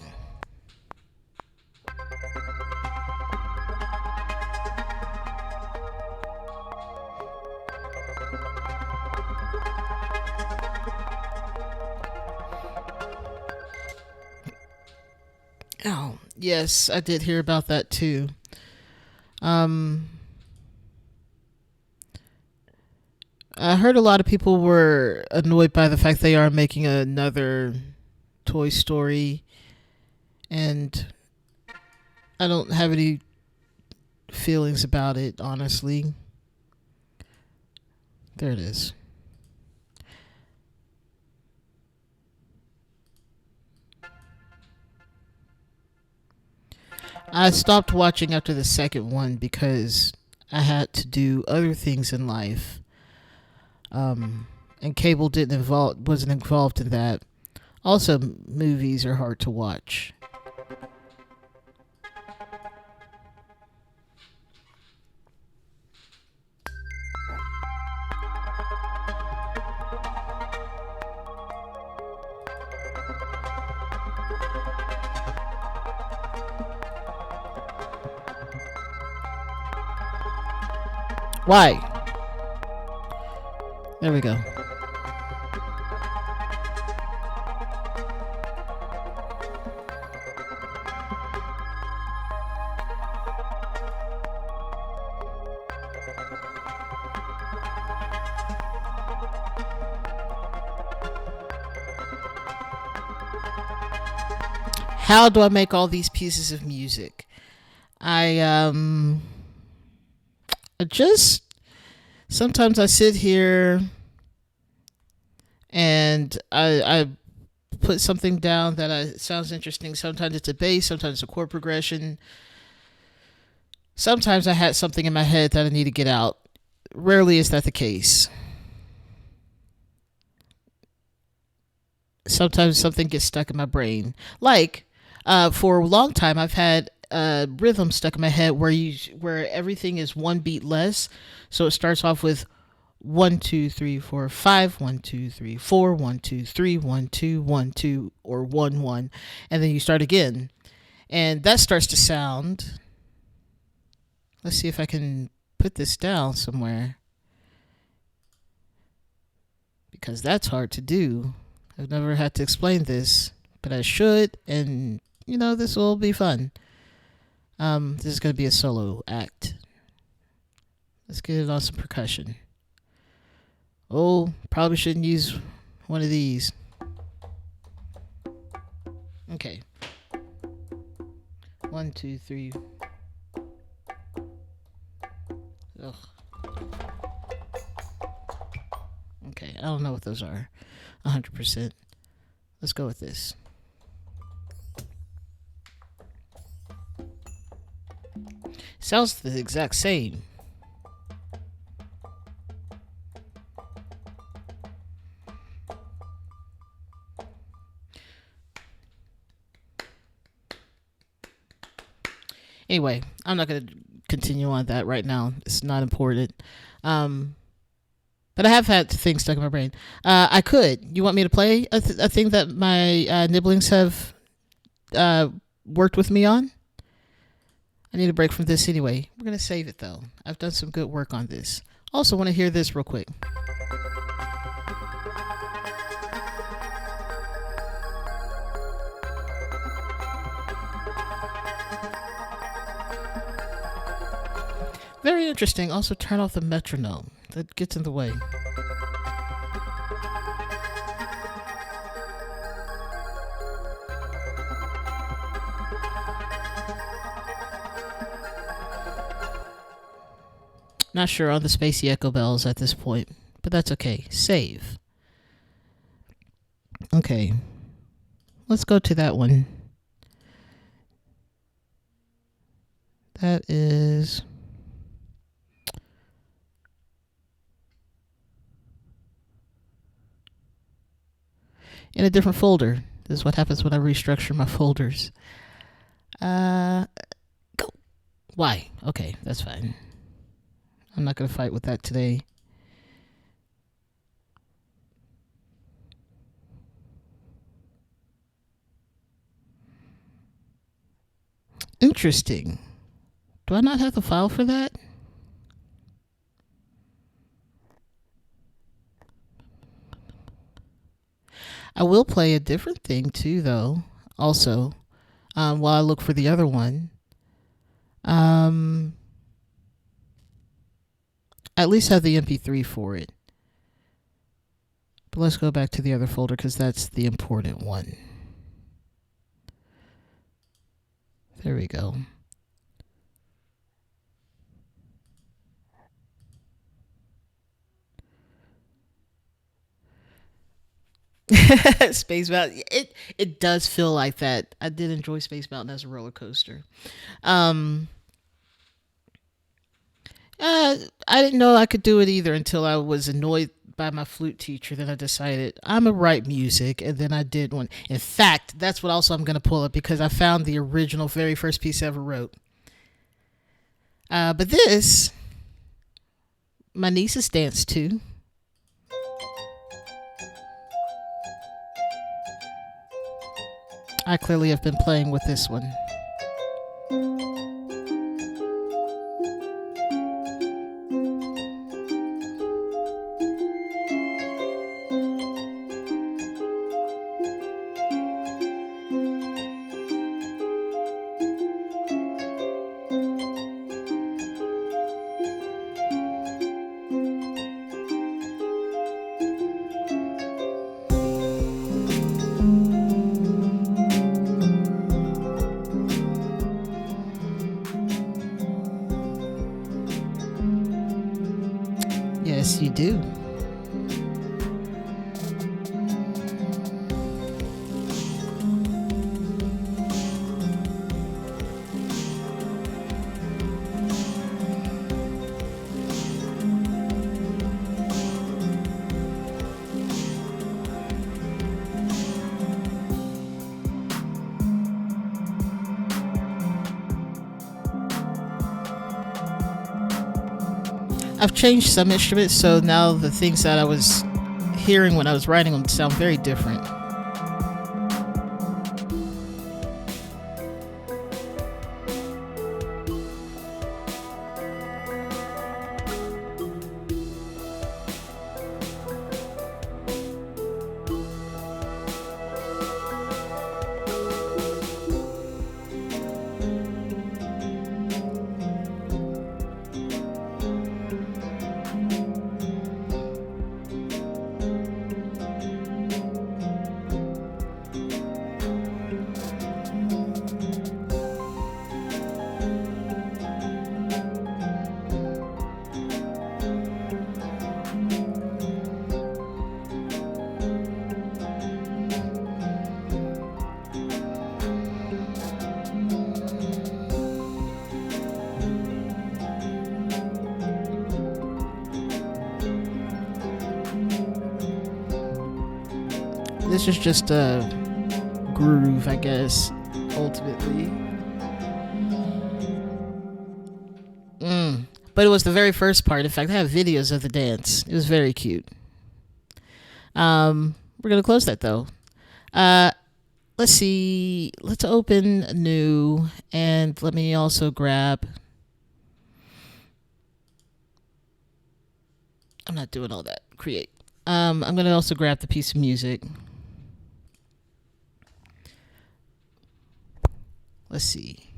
Oh, yes, I did hear about that too. Um, I heard a lot of people were annoyed by the fact they are making another Toy Story, and I don't have any feelings about it, honestly. There it is. I stopped watching after the second one because I had to do other things in life. And cable didn't involve wasn't involved in that. Also, movies are hard to watch. Why? There we go. How do I make all these pieces of music? I I just sometimes I sit here and I put something down that sounds interesting. Sometimes it's a bass, sometimes it's a chord progression. Sometimes I had something in my head that I need to get out. Rarely is that the case. Sometimes something gets stuck in my brain. Like, for a long time, I've had a rhythm stuck in my head where everything is one beat less. So it starts off with 1 2 3 4 5, 1 2 3 4, 1 2 3, 1 2 1 2, or 1 1, and then you start again, and that starts to sound. Let's see if I can put this down somewhere because that's hard to do. I've never had to explain this, but I should, and this will be fun. This is going to be a solo act. Let's get it on some percussion. Oh, probably shouldn't use one of these. Okay. 1 2 3. Ugh. Okay, I don't know what those are. 100%. Let's go with this. Sounds the exact same. Anyway, I'm not going to continue on that right now. It's not important. But I have had things stuck in my brain. I could. You want me to play a thing that my nibblings have worked with me on? I need a break from this anyway. We're going to save it, though. I've done some good work on this. Also, want to hear this real quick. Very interesting. Also, turn off the metronome. That gets in the way. Not sure on the spacey echo bells at this point, but that's okay. Save. Okay. Let's go to that one. That is... in a different folder. This is what happens when I restructure my folders. Go. Why? Okay, that's fine. I'm not going to fight with that today. Interesting. Do I not have the file for that? I will play a different thing too, though. Also, while I look for the other one, at least have the MP3 for it. But let's go back to the other folder because that's the important one. There we go. Space Mountain. It does feel like that. I did enjoy Space Mountain as a roller coaster. I didn't know I could do it either until I was annoyed by my flute teacher. Then I decided I'm gonna write music, and then I did one. In fact, that's what also I'm gonna pull up because I found the original, very first piece I ever wrote. But this, my nieces danced to. I clearly have been playing with this one. Yes, you do. I've changed some instruments, so now the things that I was hearing when I was writing them sound very different. This is just a groove, I guess, ultimately. But it was the very first part. In fact, I have videos of the dance. It was very cute. We're going to close that, though. Let's see. Let's open new, and let me also grab... I'm not doing all that. Create. I'm going to also grab the piece of music. Let's see.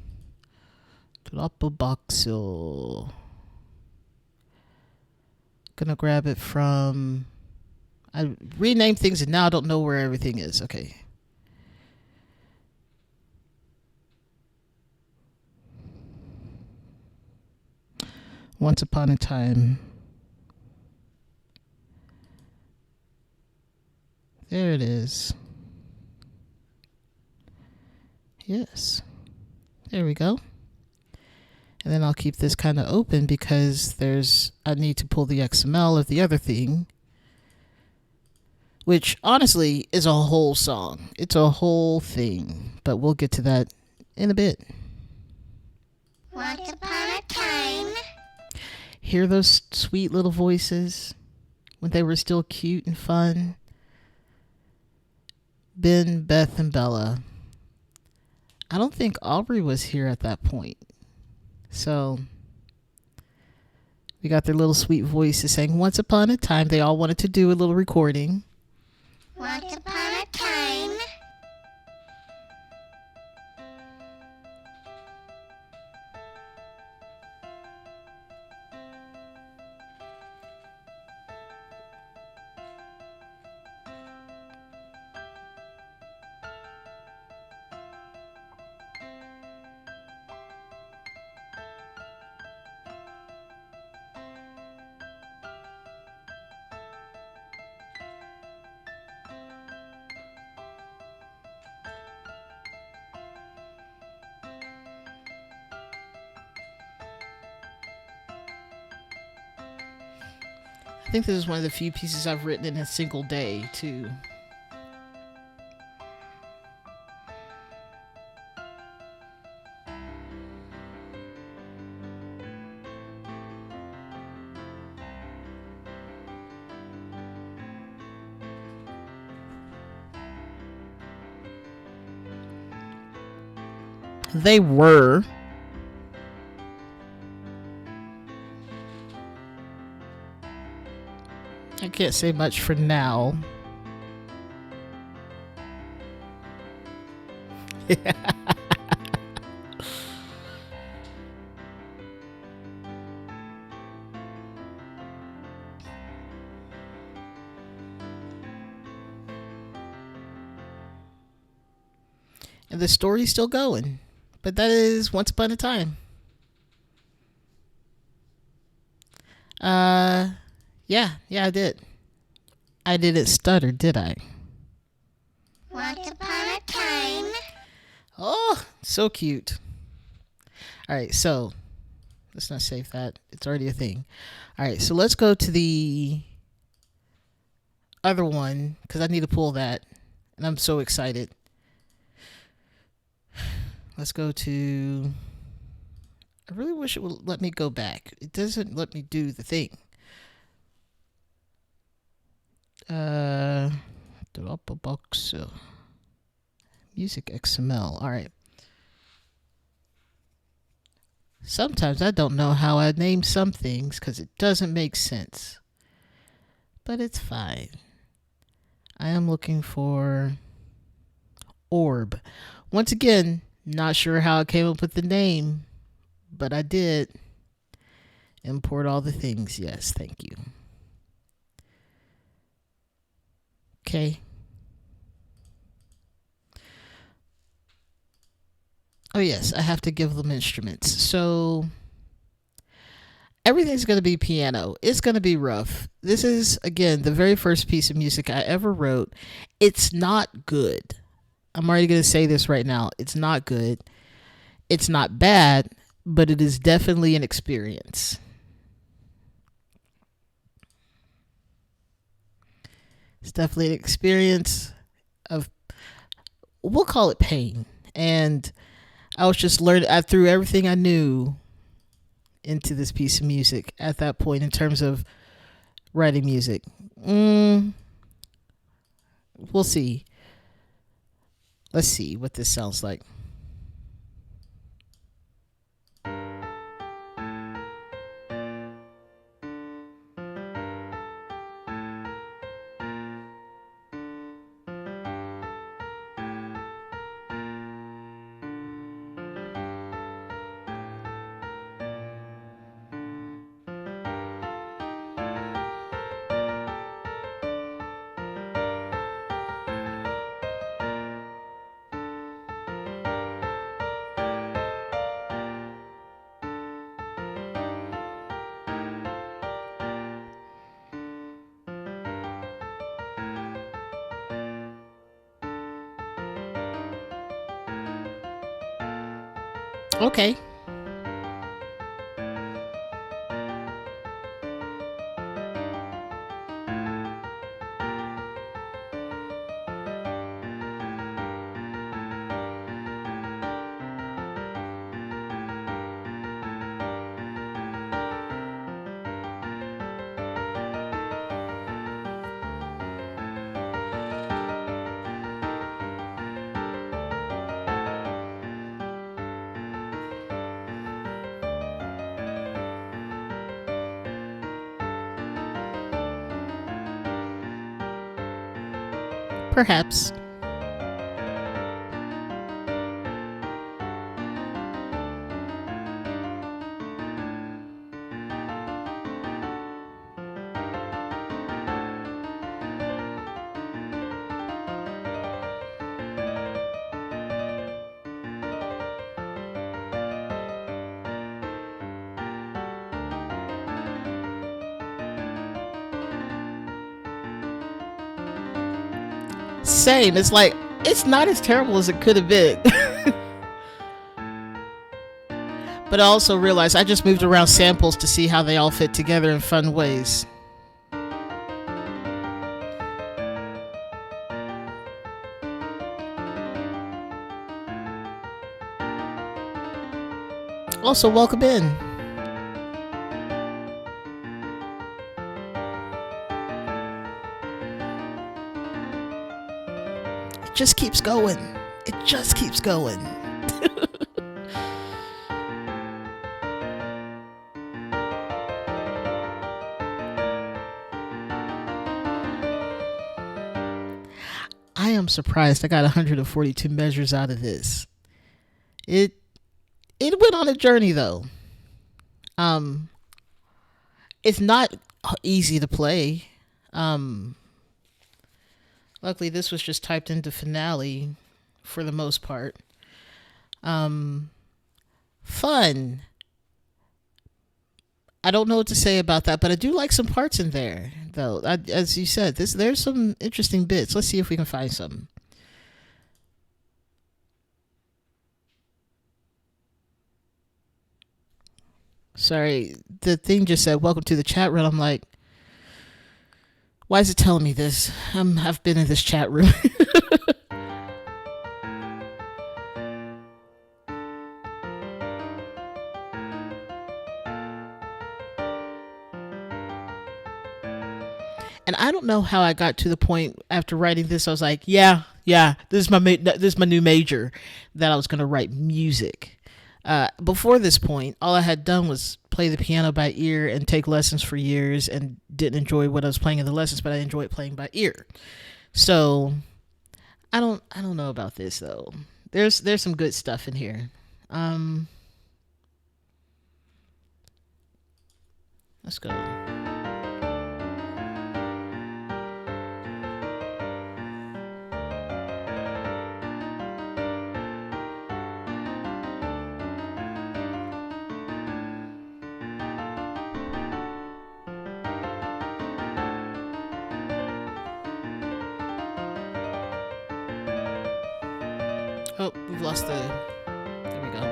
Dropboxil. Gonna grab it from... I renamed things and now I don't know where everything is. Okay. Once Upon a Time. There it is. Yes. There we go. And then I'll keep this kind of open because I need to pull the XML of the other thing, which honestly is a whole song. It's a whole thing, but we'll get to that in a bit. Once upon a time. Hear those sweet little voices when they were still cute and fun? Ben, Beth, and Bella. I don't think Aubrey was here at that point. So we got their little sweet voices saying, "Once upon a time," they all wanted to do a little recording. Once upon a time. I think this is one of the few pieces I've written in a single day, too. They were. I can't say much for now. And the story's still going. But that is Once Upon a Time. Yeah, I did. I didn't stutter, did I? Once upon a time. Oh, so cute. All right, so let's not save that. It's already a thing. All right, so let's go to the other one because I need to pull that. And I'm so excited. Let's go to. I really wish it would let me go back. It doesn't let me do the thing. Dropbox. Music XML. All right. Sometimes I don't know how I name some things because it doesn't make sense. But it's fine. I am looking for Orb. Once again, not sure how I came up with the name, but I did. Import all the things. Yes, thank you. Okay. Oh, yes, I have to give them instruments. So everything's going to be piano. It's going to be rough. This is, again, the very first piece of music I ever wrote. It's not good. I'm already going to say this right now. It's not good. It's not bad, but it is definitely an experience. It's definitely an experience of, we'll call it pain. And I was just learning, I threw everything I knew into this piece of music at that point in terms of writing music. We'll see. Let's see what this sounds like. Okay. Perhaps. Same. It's like it's not as terrible as it could have been. But I also realized I just moved around samples to see how they all fit together in fun ways. Also, welcome in. It just keeps going. It just keeps going. I am surprised I got 142 measures out of this. It it went on a journey though. Um it's not easy to play. Um Luckily this was just typed into Finale for the most part. Um Fun. I don't know what to say about that, but I do like some parts in there though. As you said, there's some interesting bits. Let's see if we can find some. Sorry, the thing just said welcome to the chat room. I'm like, why is it telling me this? I've been in this chat room. And I don't know how I got to the point after writing this. I was like, yeah, this is my new major, that I was going to write music. Before this point, all I had done was play the piano by ear and take lessons for years, and didn't enjoy what I was playing in the lessons, but I enjoyed playing by ear. So I don't know about this though. There's some good stuff in here. Um, let's go. Oh, we've lost the. There we go.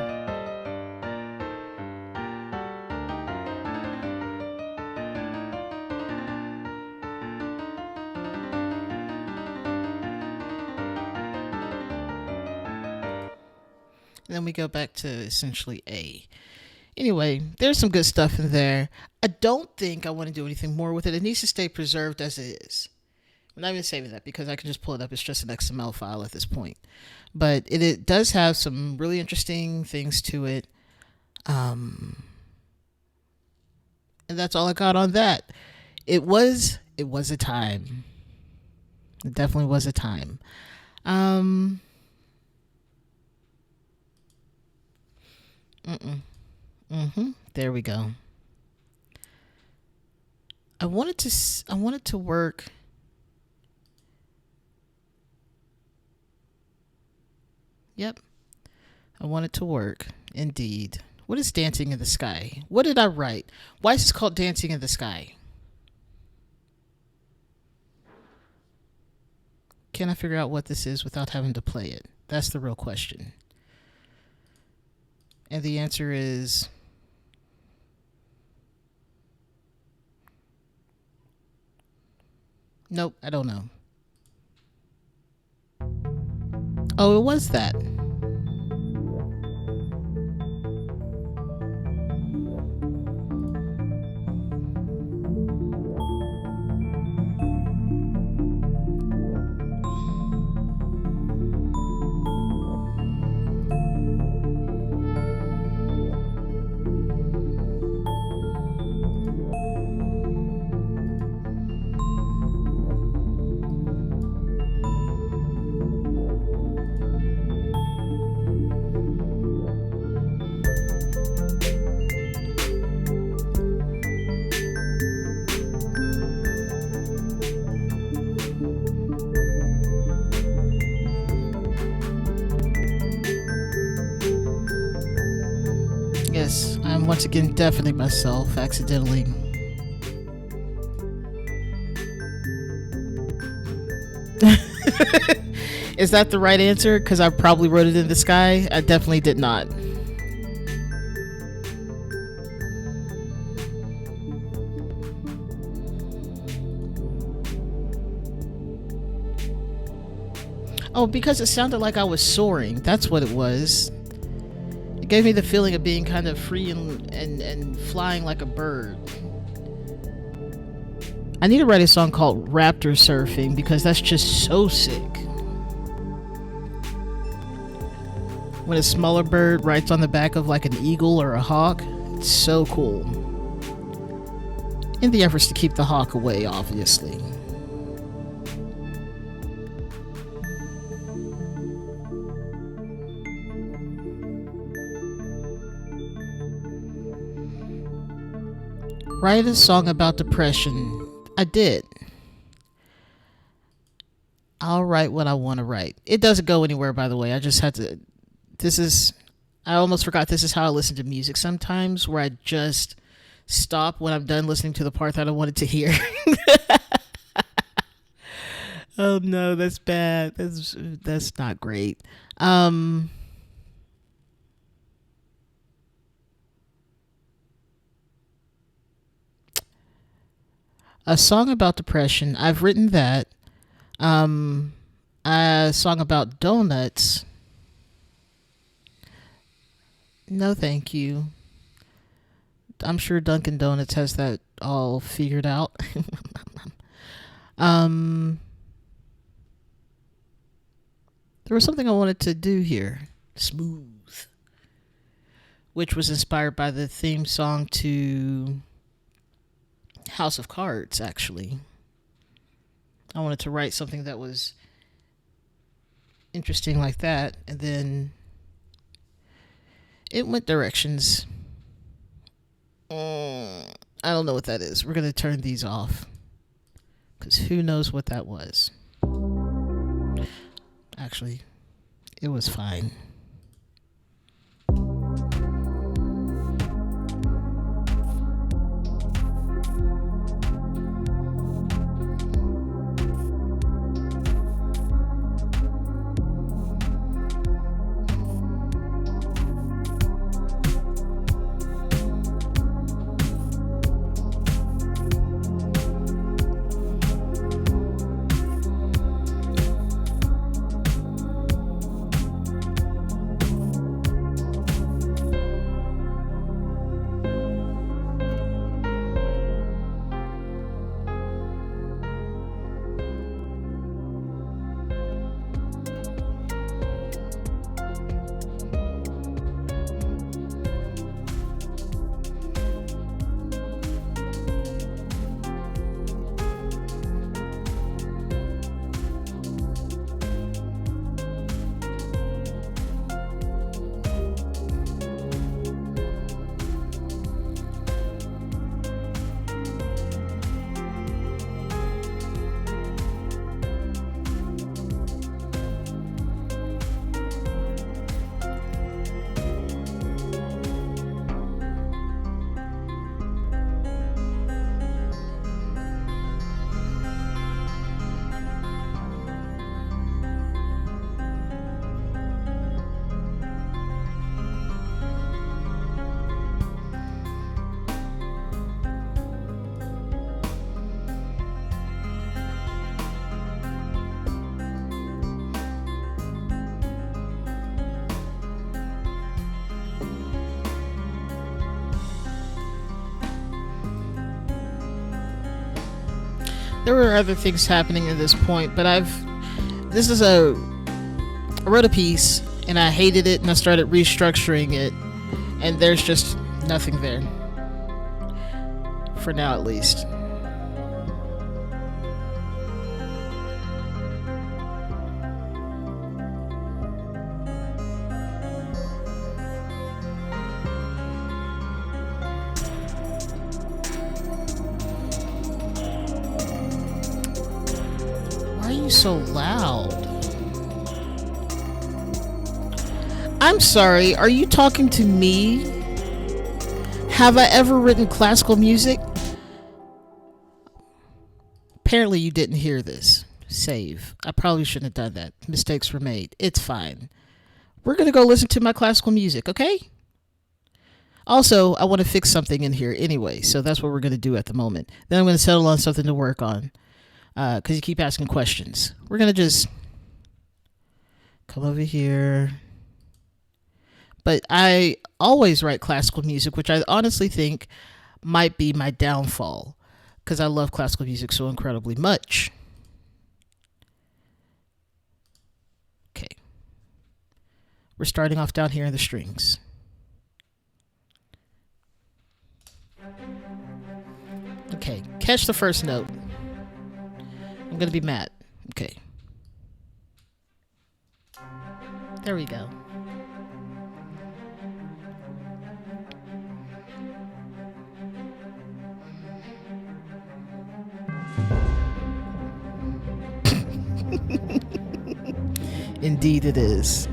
And then we go back to essentially A. Anyway, there's some good stuff in there. I don't think I want to do anything more with it. It needs to stay preserved as it is. I'm not even saving that because I can just pull it up. It's just an XML file at this point. But it does have some really interesting things to it. And that's all I got on that. It was a time. It definitely was a time. Mm-mm. There we go. I wanted to work. Yep. I want it to work. Indeed. What is Dancing in the Sky? What did I write? Why is this called Dancing in the Sky? Can I figure out what this is without having to play it? That's the real question. And the answer is nope, I don't know. Oh, it was that. once again, definitely myself, accidentally. Is that the right answer? Because I probably wrote it in the sky. I definitely did not. Oh, because it sounded like I was soaring. That's what it was. It gave me the feeling of being kind of free and flying like a bird. I need to write a song called Raptor Surfing because that's just so sick. When a smaller bird rides on the back of like an eagle or a hawk, it's so cool. In the efforts to keep the hawk away, obviously. Write a song about depression. I did. I'll write what I want to write. It doesn't go anywhere, by the way. I just had to. I almost forgot this is how I listen to music sometimes, where I just stop when I'm done listening to the part that I wanted to hear. Oh no, that's bad. That's not great. A song about depression. I've written that. A song about donuts. No, thank you. I'm sure Dunkin' Donuts has that all figured out. There was something I wanted to do here. Smooth. Which was inspired by the theme song to House of Cards, actually. I wanted to write something that was interesting like that, and then it went directions. I don't know what that is. We're going to turn these off because who knows what that was. Actually, it was fine. There were other things happening at this point, but I wrote a piece and I hated it and I started restructuring it, and there's just nothing there. For now, at least. Why are you so loud? I'm sorry, are you talking to me? Have I ever written classical music? Apparently, you didn't hear this. Save. I probably shouldn't have done that. Mistakes were made. It's fine. We're going to go listen to my classical music, okay? Also, I want to fix something in here anyway, so that's what we're going to do at the moment. Then I'm going to settle on something to work on because you keep asking questions. We're going to just come over here. But I always write classical music, which I honestly think might be my downfall because I love classical music so incredibly much. Okay. We're starting off down here in the strings. Okay, catch the first note. I'm going to be mad. Okay. There we go. Indeed it is.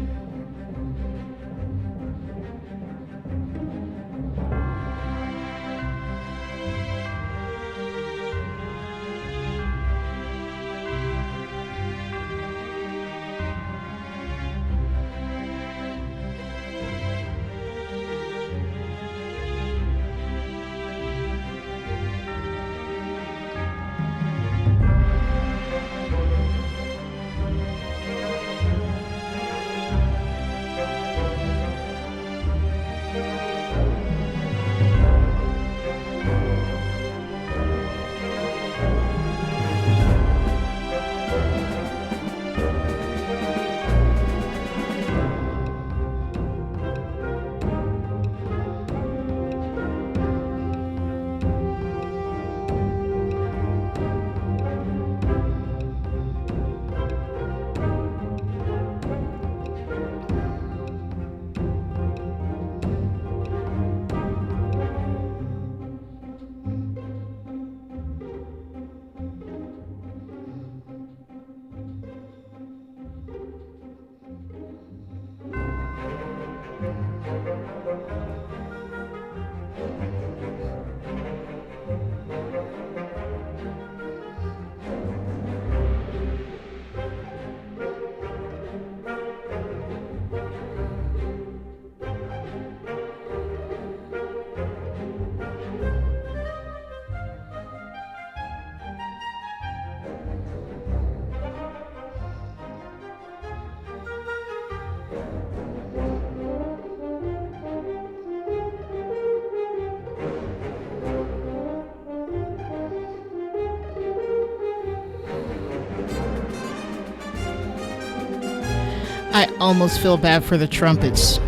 I almost feel bad for the trumpets.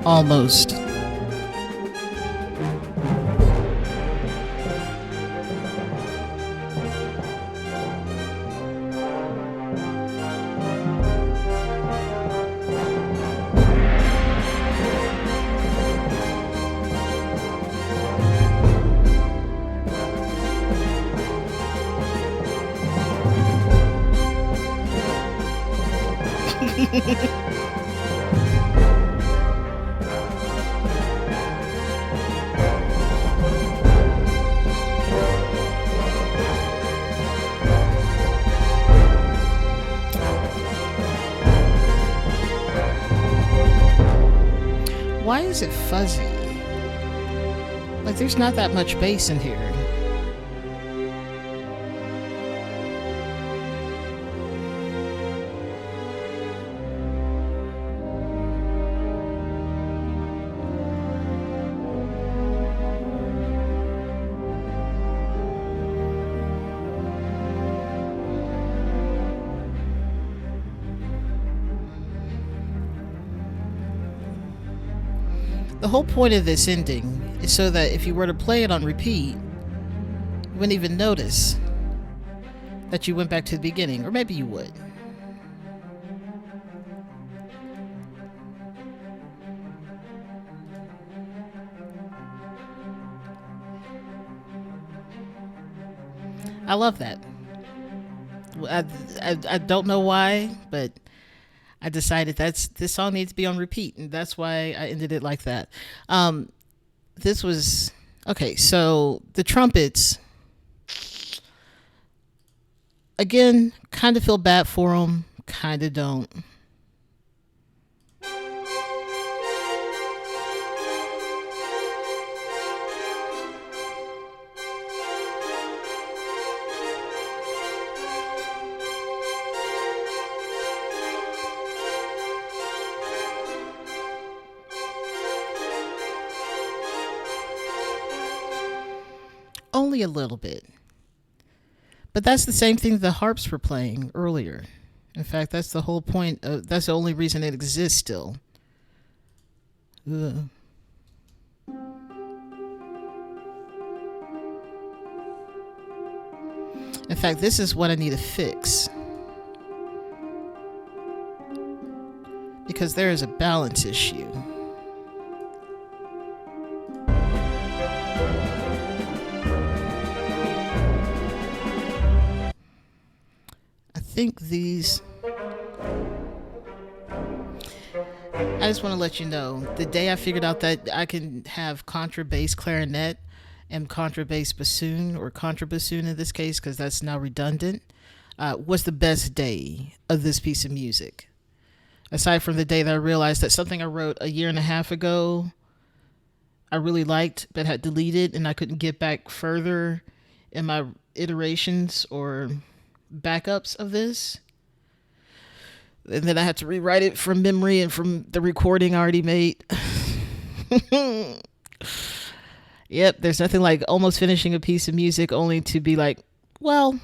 Almost. Why is it fuzzy? Like there's not that much bass in here. The whole point of this ending is so that if you were to play it on repeat, you wouldn't even notice that you went back to the beginning, or maybe you would. I love that. I don't know why, but I decided this song needs to be on repeat, and that's why I ended it like that. This was okay. So the trumpets, again, kind of feel bad for them, kind of don't. Only a little bit. But that's the same thing the harps were playing earlier. In fact, that's the whole point. That's the only reason it exists still. Ugh. In fact, this is what I need to fix. Because there is a balance issue. I think these. I just want to let you know the day I figured out that I can have contrabass clarinet and contrabass bassoon, or contrabassoon in this case, because that's now redundant, was the best day of this piece of music. Aside from the day that I realized that something I wrote a year and a half ago I really liked but had deleted, and I couldn't get back further in my iterations or backups of this. And then I had to rewrite it from memory and from the recording I already made. Yep, there's nothing like almost finishing a piece of music only to be like, well,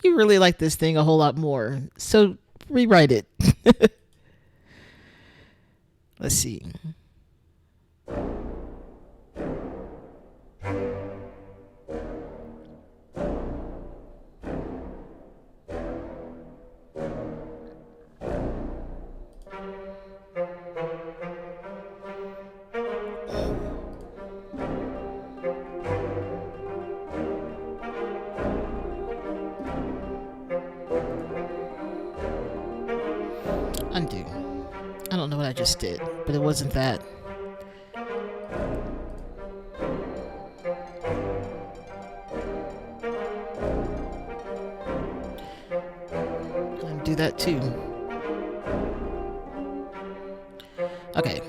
you really like this thing a whole lot more, so rewrite it. Let's see. Undo. I don't know what I just did, but it wasn't that. Undo that too. Okay.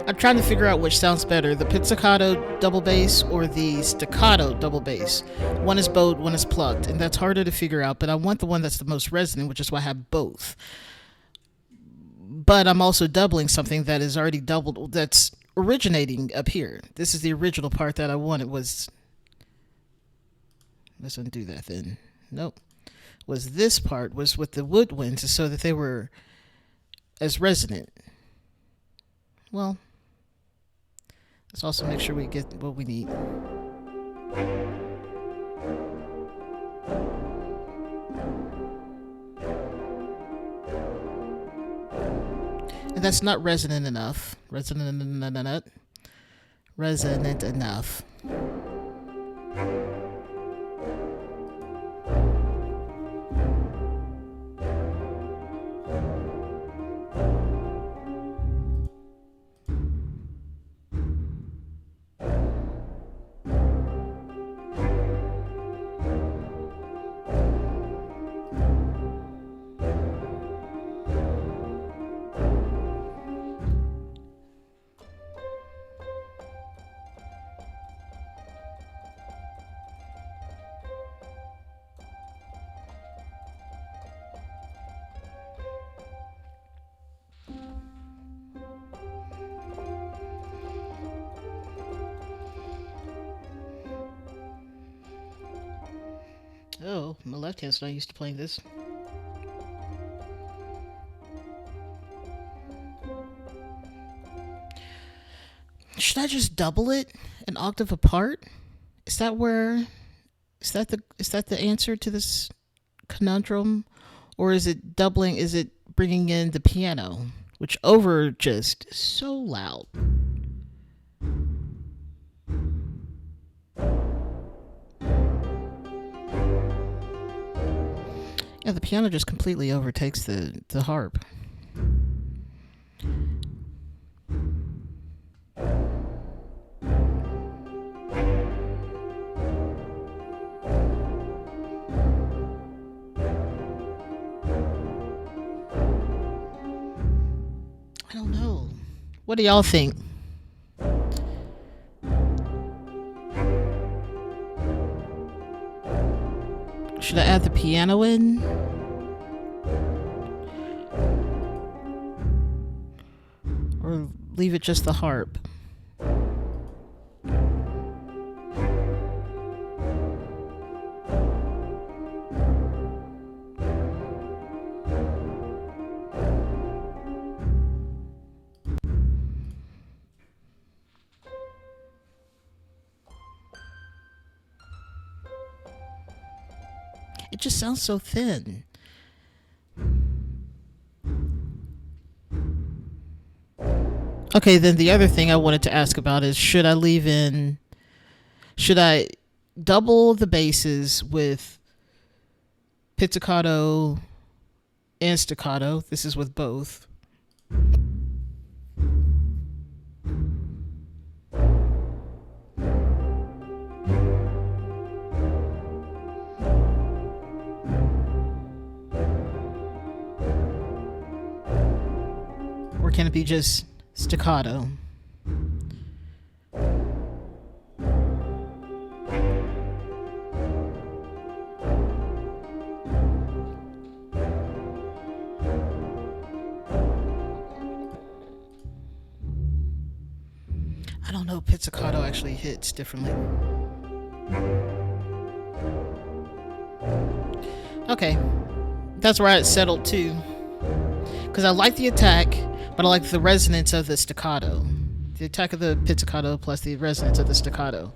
I'm trying to figure out which sounds better, the pizzicato double bass or the staccato double bass. One is bowed, one is plucked, and that's harder to figure out, but I want the one that's the most resonant, which is why I have both. But I'm also doubling something that is already doubled, that's originating up here. This is the original part that I wanted was... Let's undo that then. Nope. Was this part, was with the woodwinds, so that they were as resonant. Well, let's also make sure we get what we need. And that's not resonant enough. Resonant enough. Oh, my left hand's not used to playing this. Should I just double it an octave apart? Is that where? Is that the answer to this conundrum, or is it doubling? Is it bringing in the piano, which over just so loud? Yeah, the piano just completely overtakes the harp. I don't know. What do y'all think? Should I add the piano in? Or leave it just the harp? It just sounds so thin. Okay, then the other thing I wanted to ask about is should I double the basses with pizzicato and staccato? This is with both. Or can it be just staccato? I don't know, pizzicato actually hits differently. Okay, that's where I settled too. Because I like the attack, but I like the resonance of the staccato. The attack of the pizzicato plus the resonance of the staccato.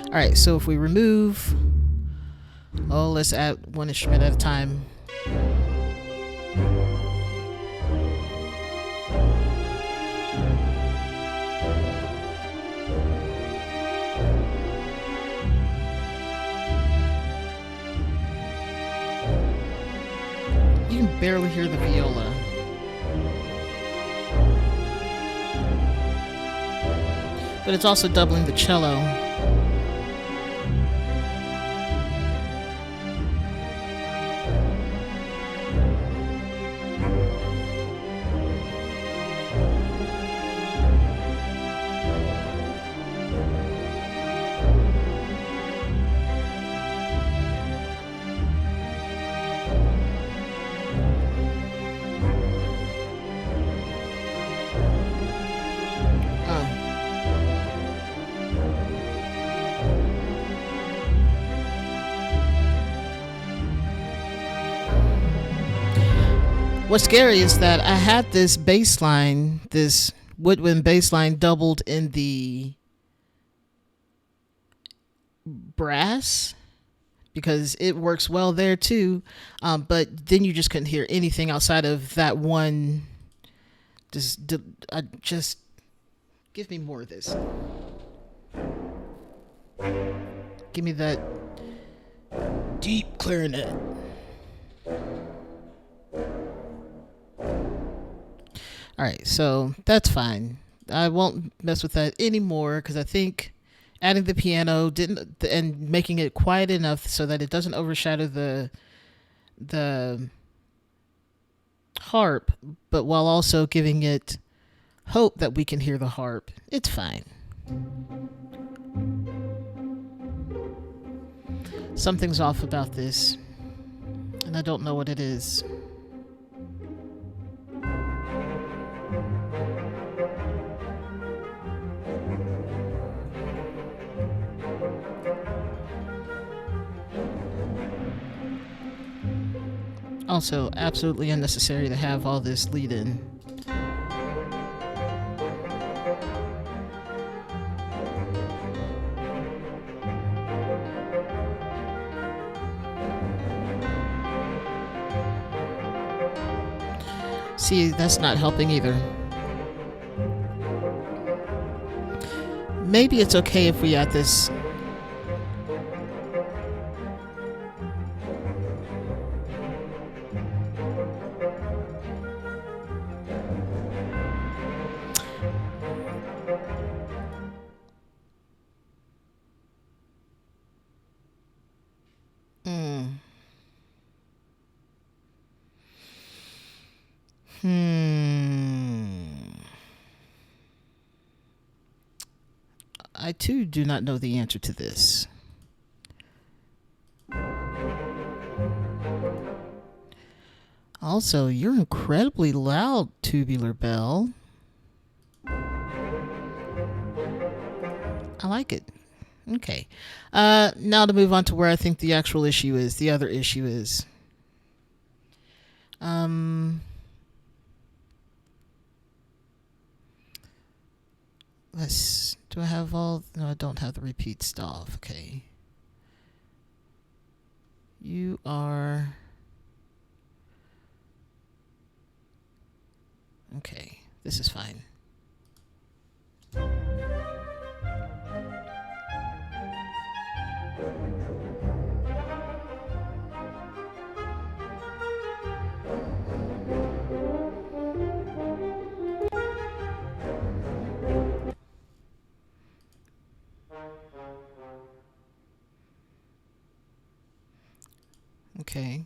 Alright, so if we remove... Oh, let's add one instrument at a time. You can barely hear the viola. But it's also doubling the cello. What's scary is that I had this bass line, this woodwind bass line, doubled in the brass because it works well there too. But then you just couldn't hear anything outside of that one. Just give me more of this. Give me that deep clarinet. Alright, so that's fine. I won't mess with that anymore because I think adding the piano and making it quiet enough so that it doesn't overshadow the harp, but while also giving it hope that we can hear the harp. It's fine. Something's off about this, and I don't know what it is. Also, absolutely unnecessary to have all this lead in. See, that's not helping either. Maybe it's okay if we add this. I too do not know the answer to this. Also, you're incredibly loud, Tubular Bell. I like it. Okay. Now to move on to where I think the actual issue is. The other issue is. Do I have all? No, I don't have the repeat stuff. Okay. You are. Okay, this is fine. Okay.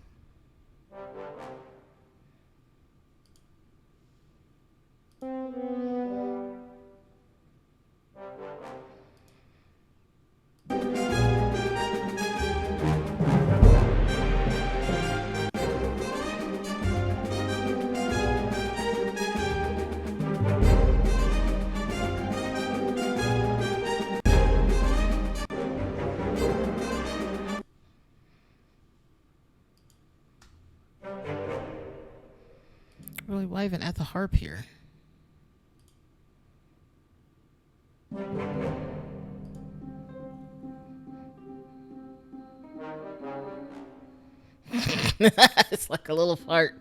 Really, why even at the harp here? It's like a little fart.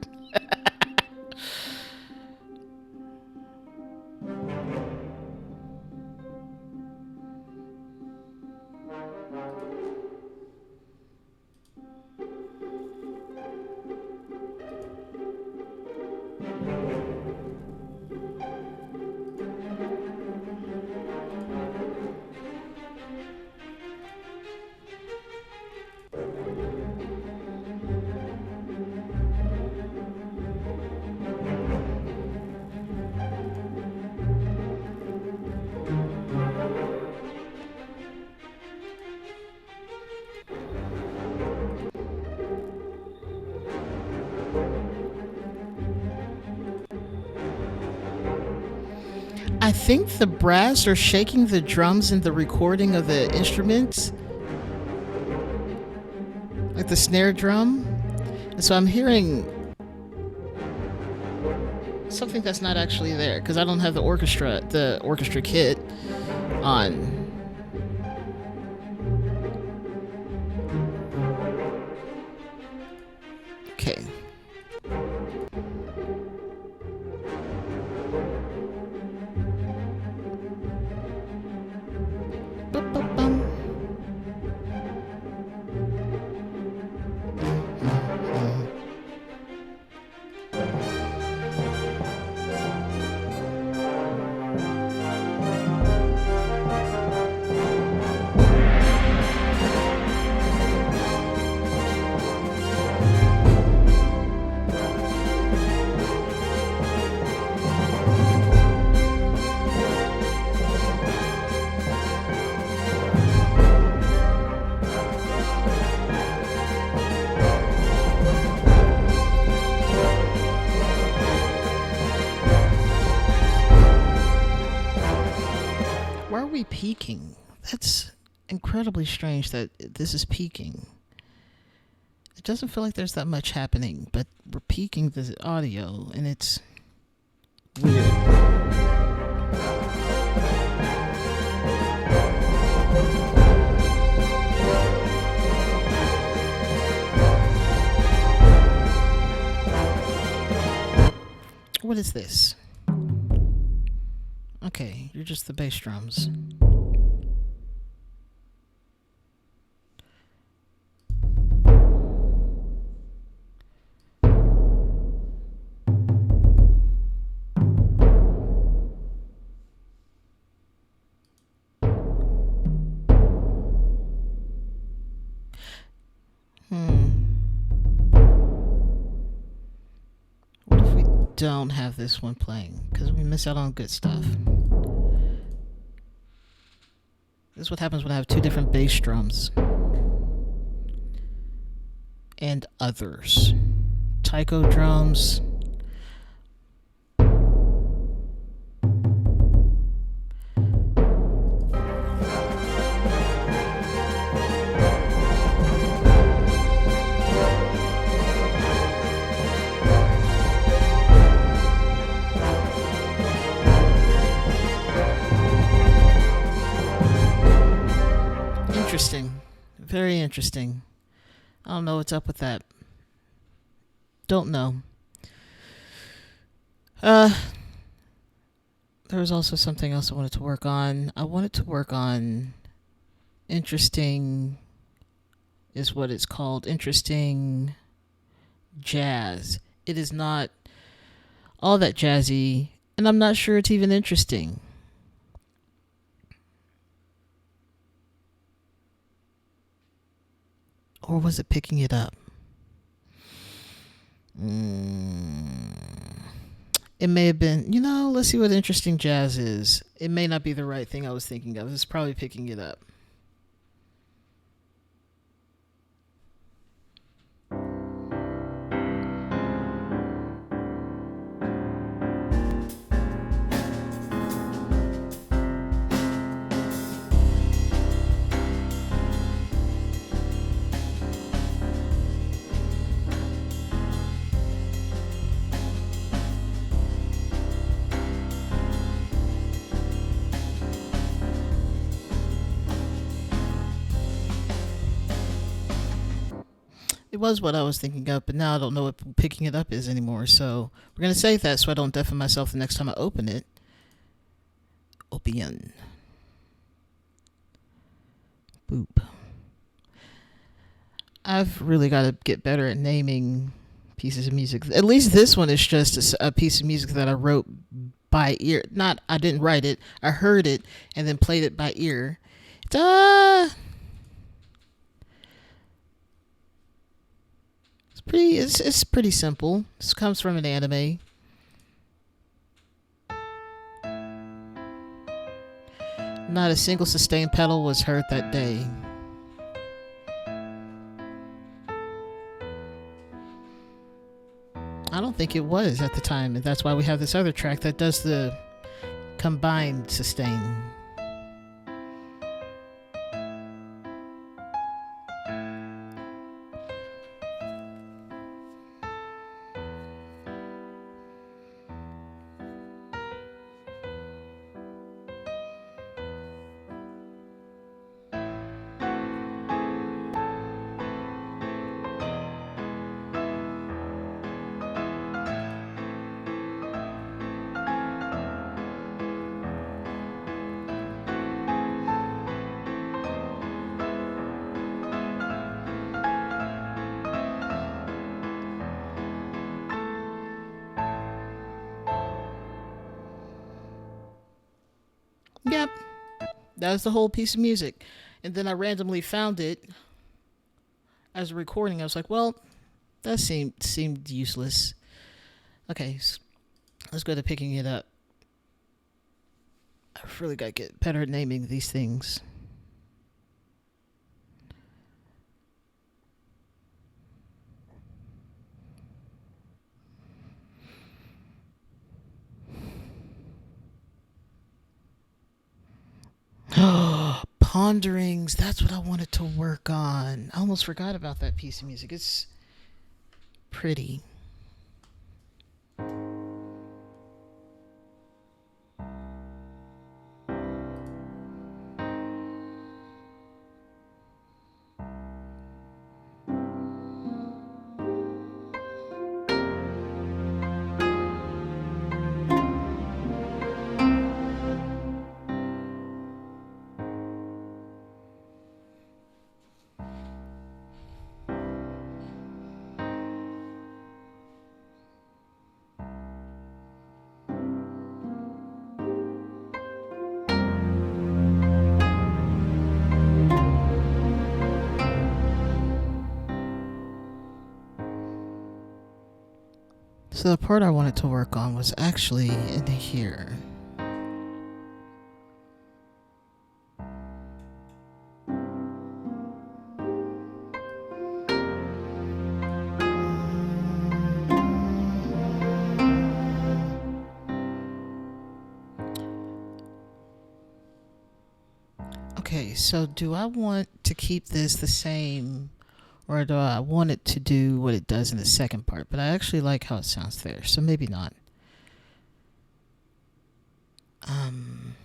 I think the brass are shaking the drums in the recording of the instruments, like the snare drum. And so I'm hearing something that's not actually there because I don't have the orchestra kit on. Okay. Why are we peaking? That's incredibly strange that this is peaking. It doesn't feel like there's that much happening, but we're peaking the audio and it's weird. What is this? Okay, you're just the bass drums. What if we don't have this one playing? Because we miss out on good stuff. This is what happens when I have two different bass drums. And others. Taiko drums. Interesting. Very interesting. I don't know what's up with that. Don't know. There was also something else I wanted to work on. I wanted to work on interesting, is what it's called, interesting jazz. It is not all that jazzy, and I'm not sure it's even interesting. Or was it picking it up? It may have been, let's see what interesting jazz is. It may not be the right thing I was thinking of. It's probably picking it up. It was what I was thinking of, but now I don't know what picking it up is anymore. So we're going to save that so I don't deafen myself the next time I open it. Opium. Boop. I've really got to get better at naming pieces of music. At least this one is just a piece of music that I wrote by ear. I didn't write it. I heard it and then played it by ear. It's pretty simple. This comes from an anime. Not a single sustained pedal was heard that day. I don't think it was at the time, and that's why we have this other track that does the combined sustain. Yep. That was the whole piece of music. And then I randomly found it as a recording. I was like, well, that seemed useless. Okay, let's go to picking it up. I've really got to get better at naming these things. Ponderings. That's what I wanted to work on. I almost forgot about that piece of music. It's pretty. So the part I wanted to work on was actually in here. Okay, so do I want to keep this the same, or do I want it to do what it does in the second part? But I actually like how it sounds there, so maybe not. Um,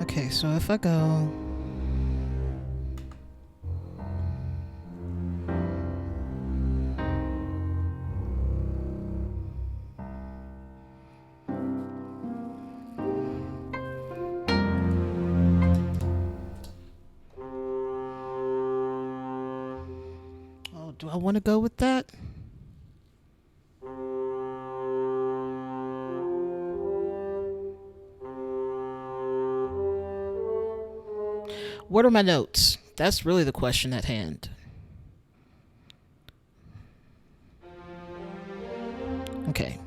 okay, so if I go. Oh, do I want to go with that? What are my notes? That's really the question at hand. Okay.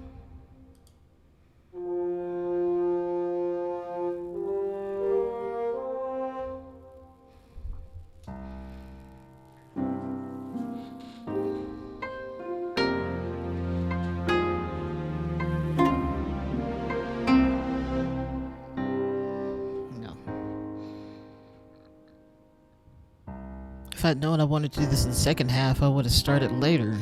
No. If I'd known I wanted to do this in the second half, I would have started later.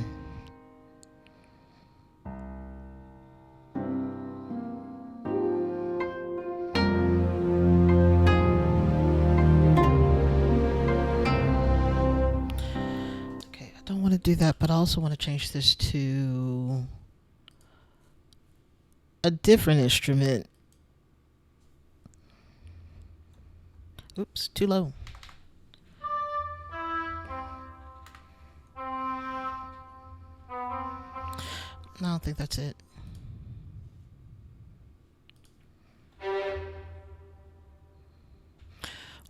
Okay, I don't want to do that, but I also want to change this to a different instrument. Oops, too low. I don't think that's it.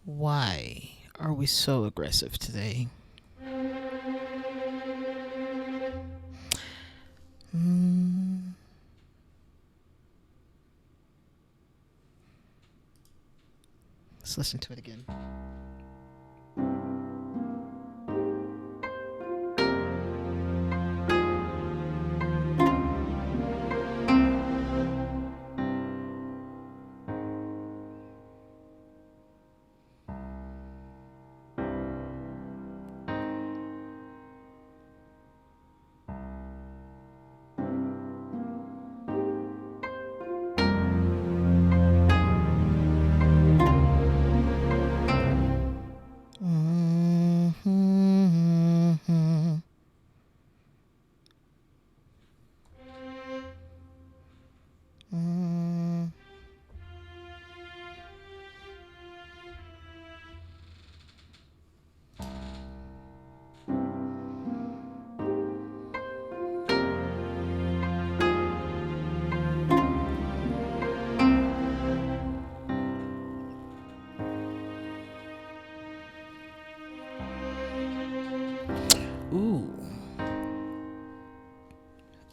Why are we so aggressive today? Let's listen to it again.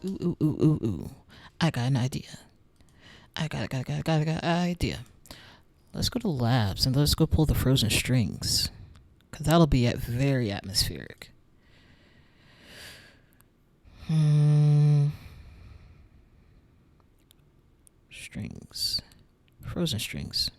Ooh, ooh, ooh, ooh, ooh. I got an idea. I got an idea. Let's go to labs and let's go pull the frozen strings. Because that'll be very atmospheric. Strings. Frozen strings.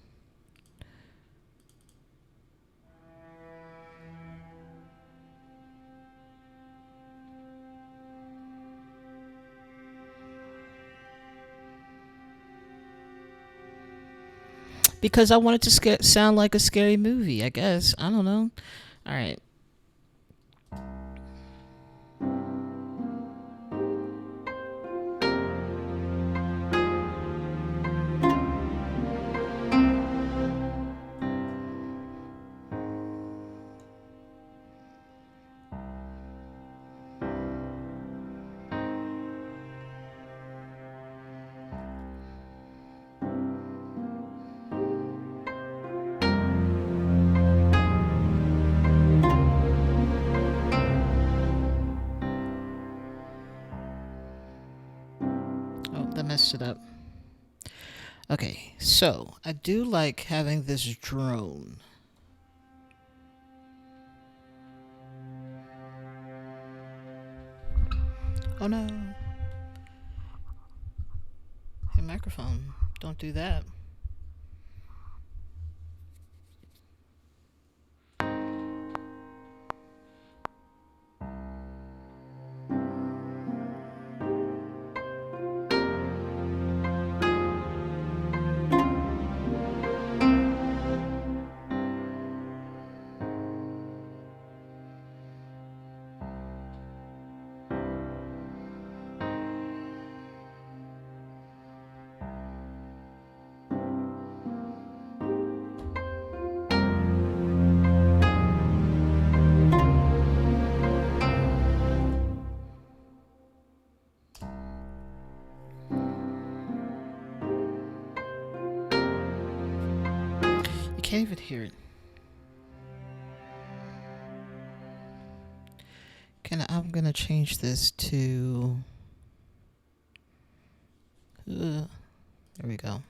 Because I want it to sound like a scary movie, I guess. I don't know. All right. Oh, that messed it up. Okay, so I do like having this drone. Oh no. Hey, microphone, don't do that. You can't even hear it. I'm gonna change this to. There we go.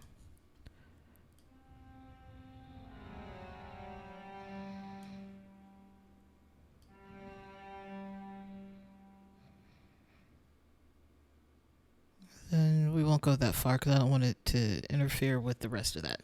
And we won't go that far because I don't want it to interfere with the rest of that.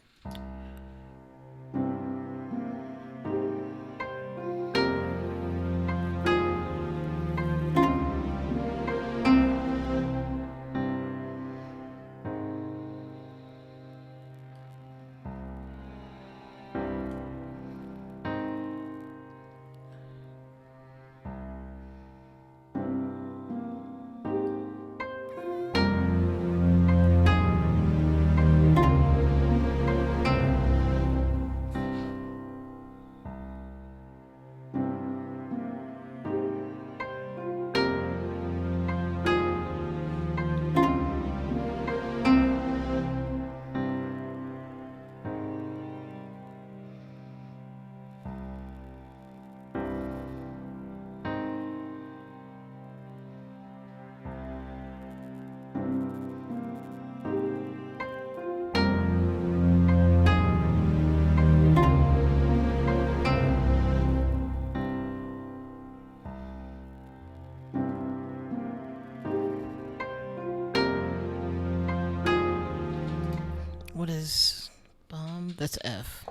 What is bomb? That's F.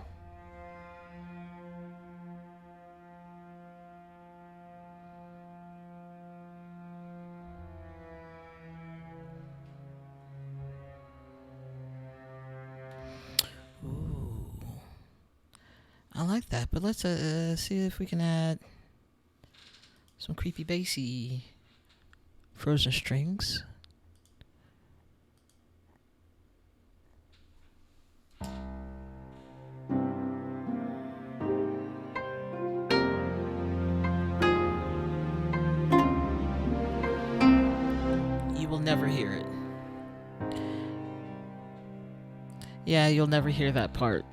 Ooh. I like that, but let's see if we can add some creepy bassy frozen strings. You will never hear it. Yeah, you'll never hear that part.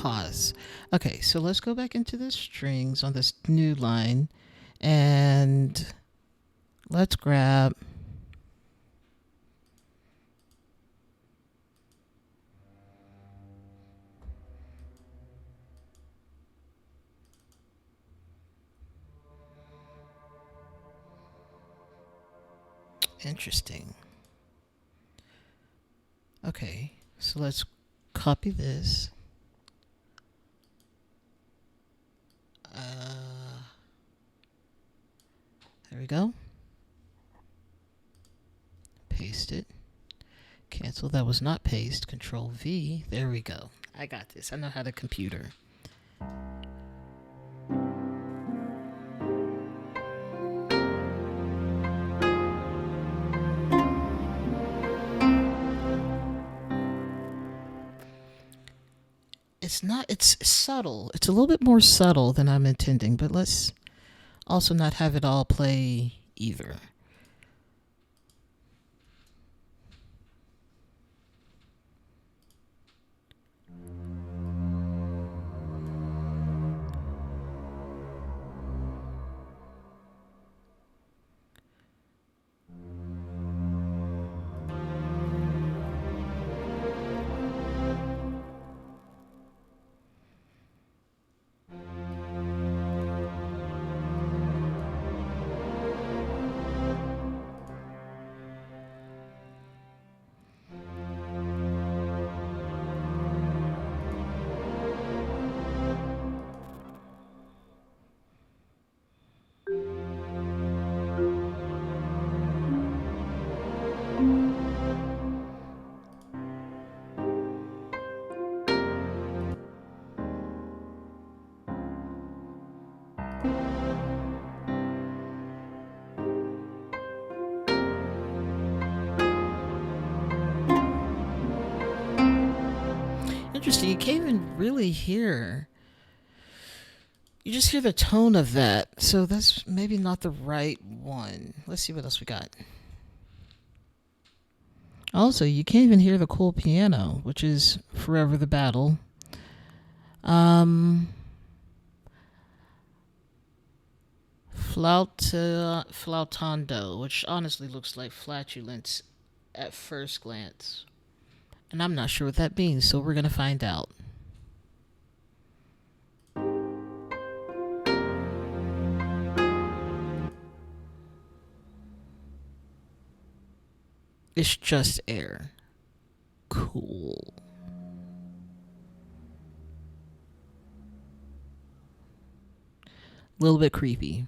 pause. Okay, so let's go back into the strings on this new line and let's grab interesting. Okay, so let's copy this. There we go. Paste it. Cancel. That was not paste. Control V. There we go. I got this. I know how to computer. It's subtle. It's a little bit more subtle than I'm intending, but let's also not have it all play either. Interesting. You can't even really hear. You just hear the tone of that. So that's maybe not the right one. Let's see what else we got. Also, you can't even hear the cool piano, which is Forever the Battle. Flautando, which honestly looks like flatulence at first glance. And I'm not sure what that means, so we're going to find out. It's just air. Cool. A little bit creepy.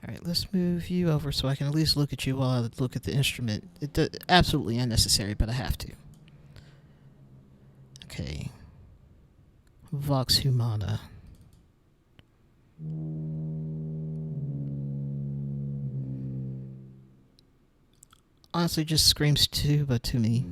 All right, let's move you over so I can at least look at you while I look at the instrument. It's absolutely unnecessary, but I have to. Okay. Vox Humana. Honestly, just screams tuba to me.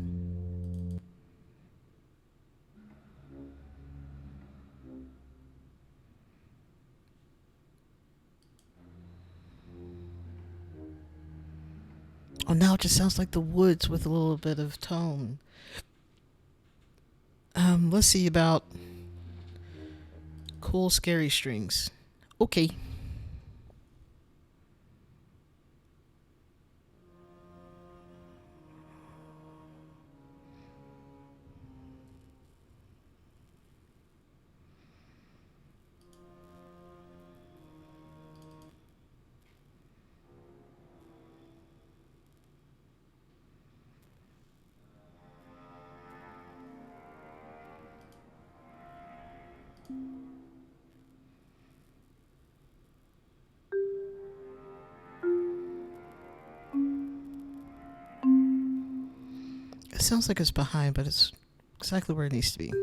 Oh, now it just sounds like the woods with a little bit of tone. Let's see about cool, scary strings. Okay. It sounds like it's behind, but it's exactly where it needs to be.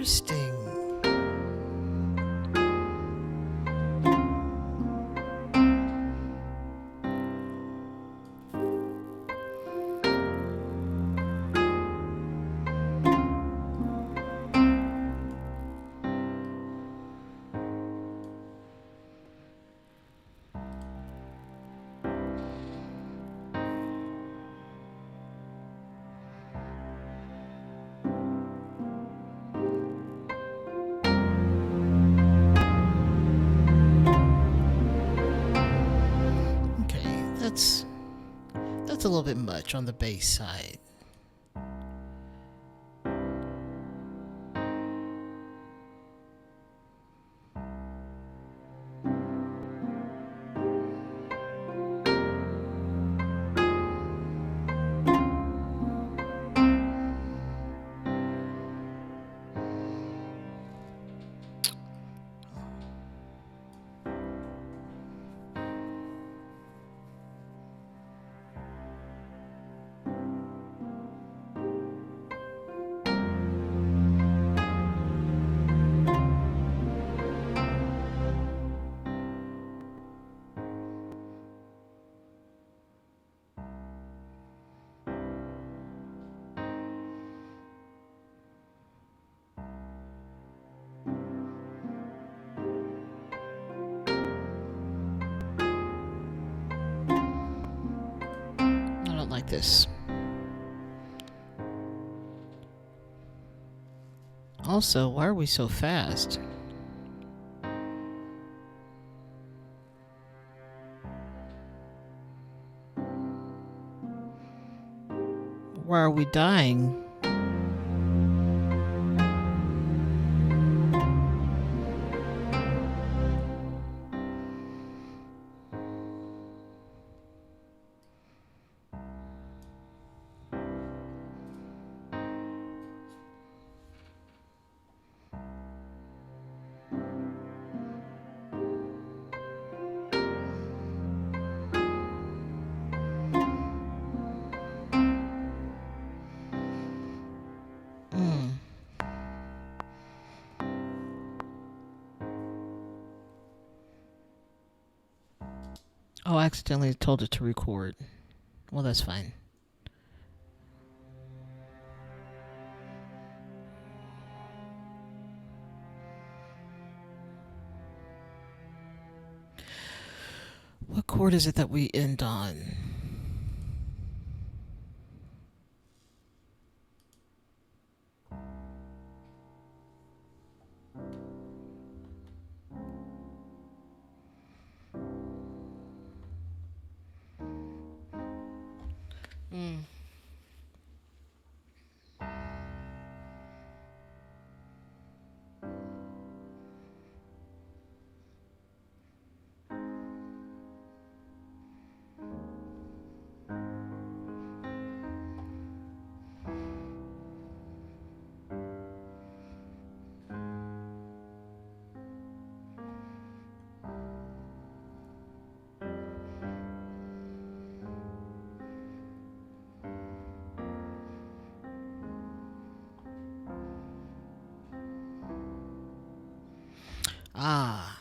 Interesting. Okay, that's a little bit much on the bass side. I don't like this. Also, why are we so fast? Why are we dying? Oh, I accidentally told it to record. Well, that's fine. What chord is it that we end on? Ah,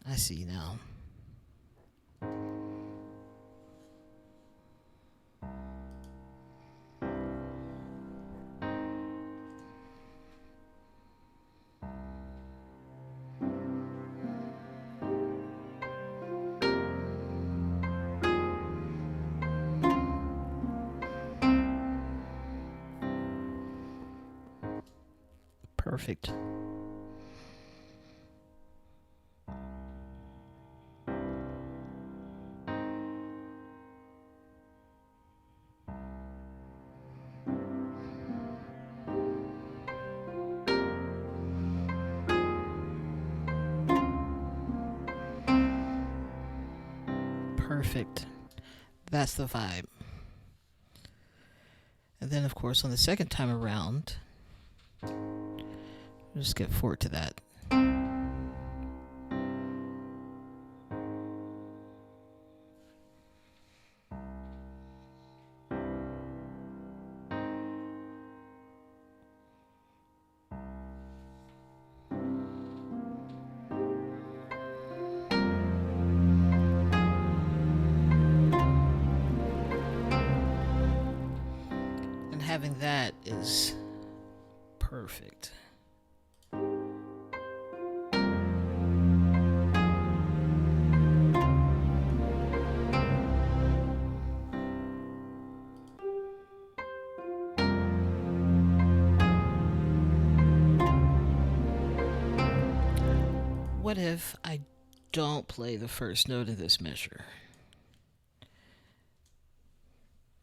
I see now. Perfect. Perfect. That's the vibe. And then, of course, on the second time around, we'll just get forward to that. having that is perfect. What if I don't play the first note of this measure?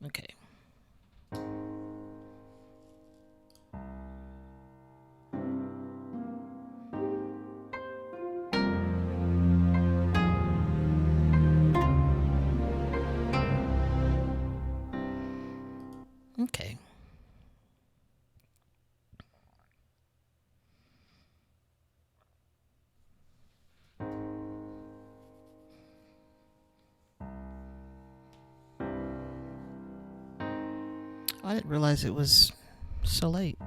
Okay. Okay. I didn't realize it was so late.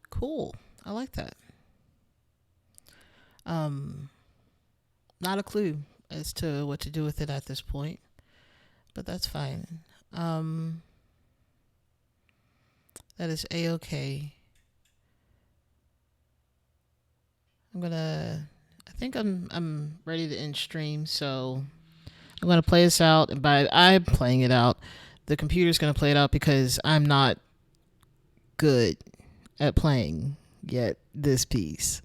Cool. I like that. Not a clue as to what to do with it at this point, but that's fine. That is a-okay. I think I'm ready to end stream, so I'm gonna play this out, and by I'm playing it out, the computer's gonna play it out because I'm not good at playing yet this piece.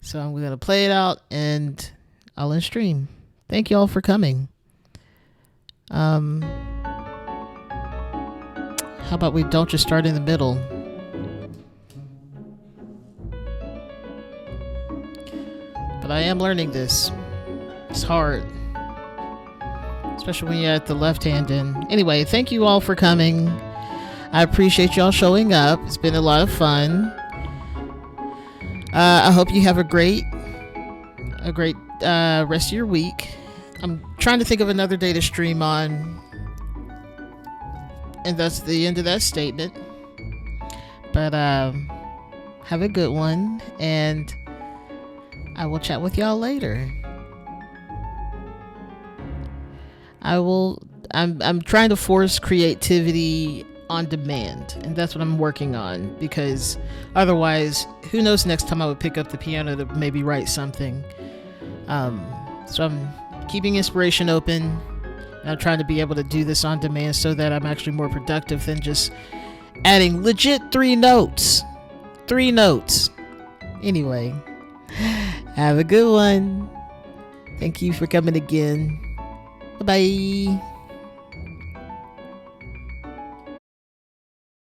So I'm gonna play it out and I'll end stream. Thank you all for coming. How about we don't just start in the middle? But I am learning this. It's hard, especially when you're at the left hand end. Anyway, thank you all for coming. I appreciate y'all showing up. It's been a lot of fun. I hope you have a great rest of your week. I'm trying to think of another day to stream on, and that's the end of that statement. But have a good one, and I will chat with y'all later. I'm trying to force creativity on demand, and that's what I'm working on, because otherwise, who knows, next time I would pick up the piano to maybe write something. So I'm keeping inspiration open, and I'm trying to be able to do this on demand so that I'm actually more productive than just adding legit 3 notes. Anyway, have a good one. Thank you for coming again. Bye-bye.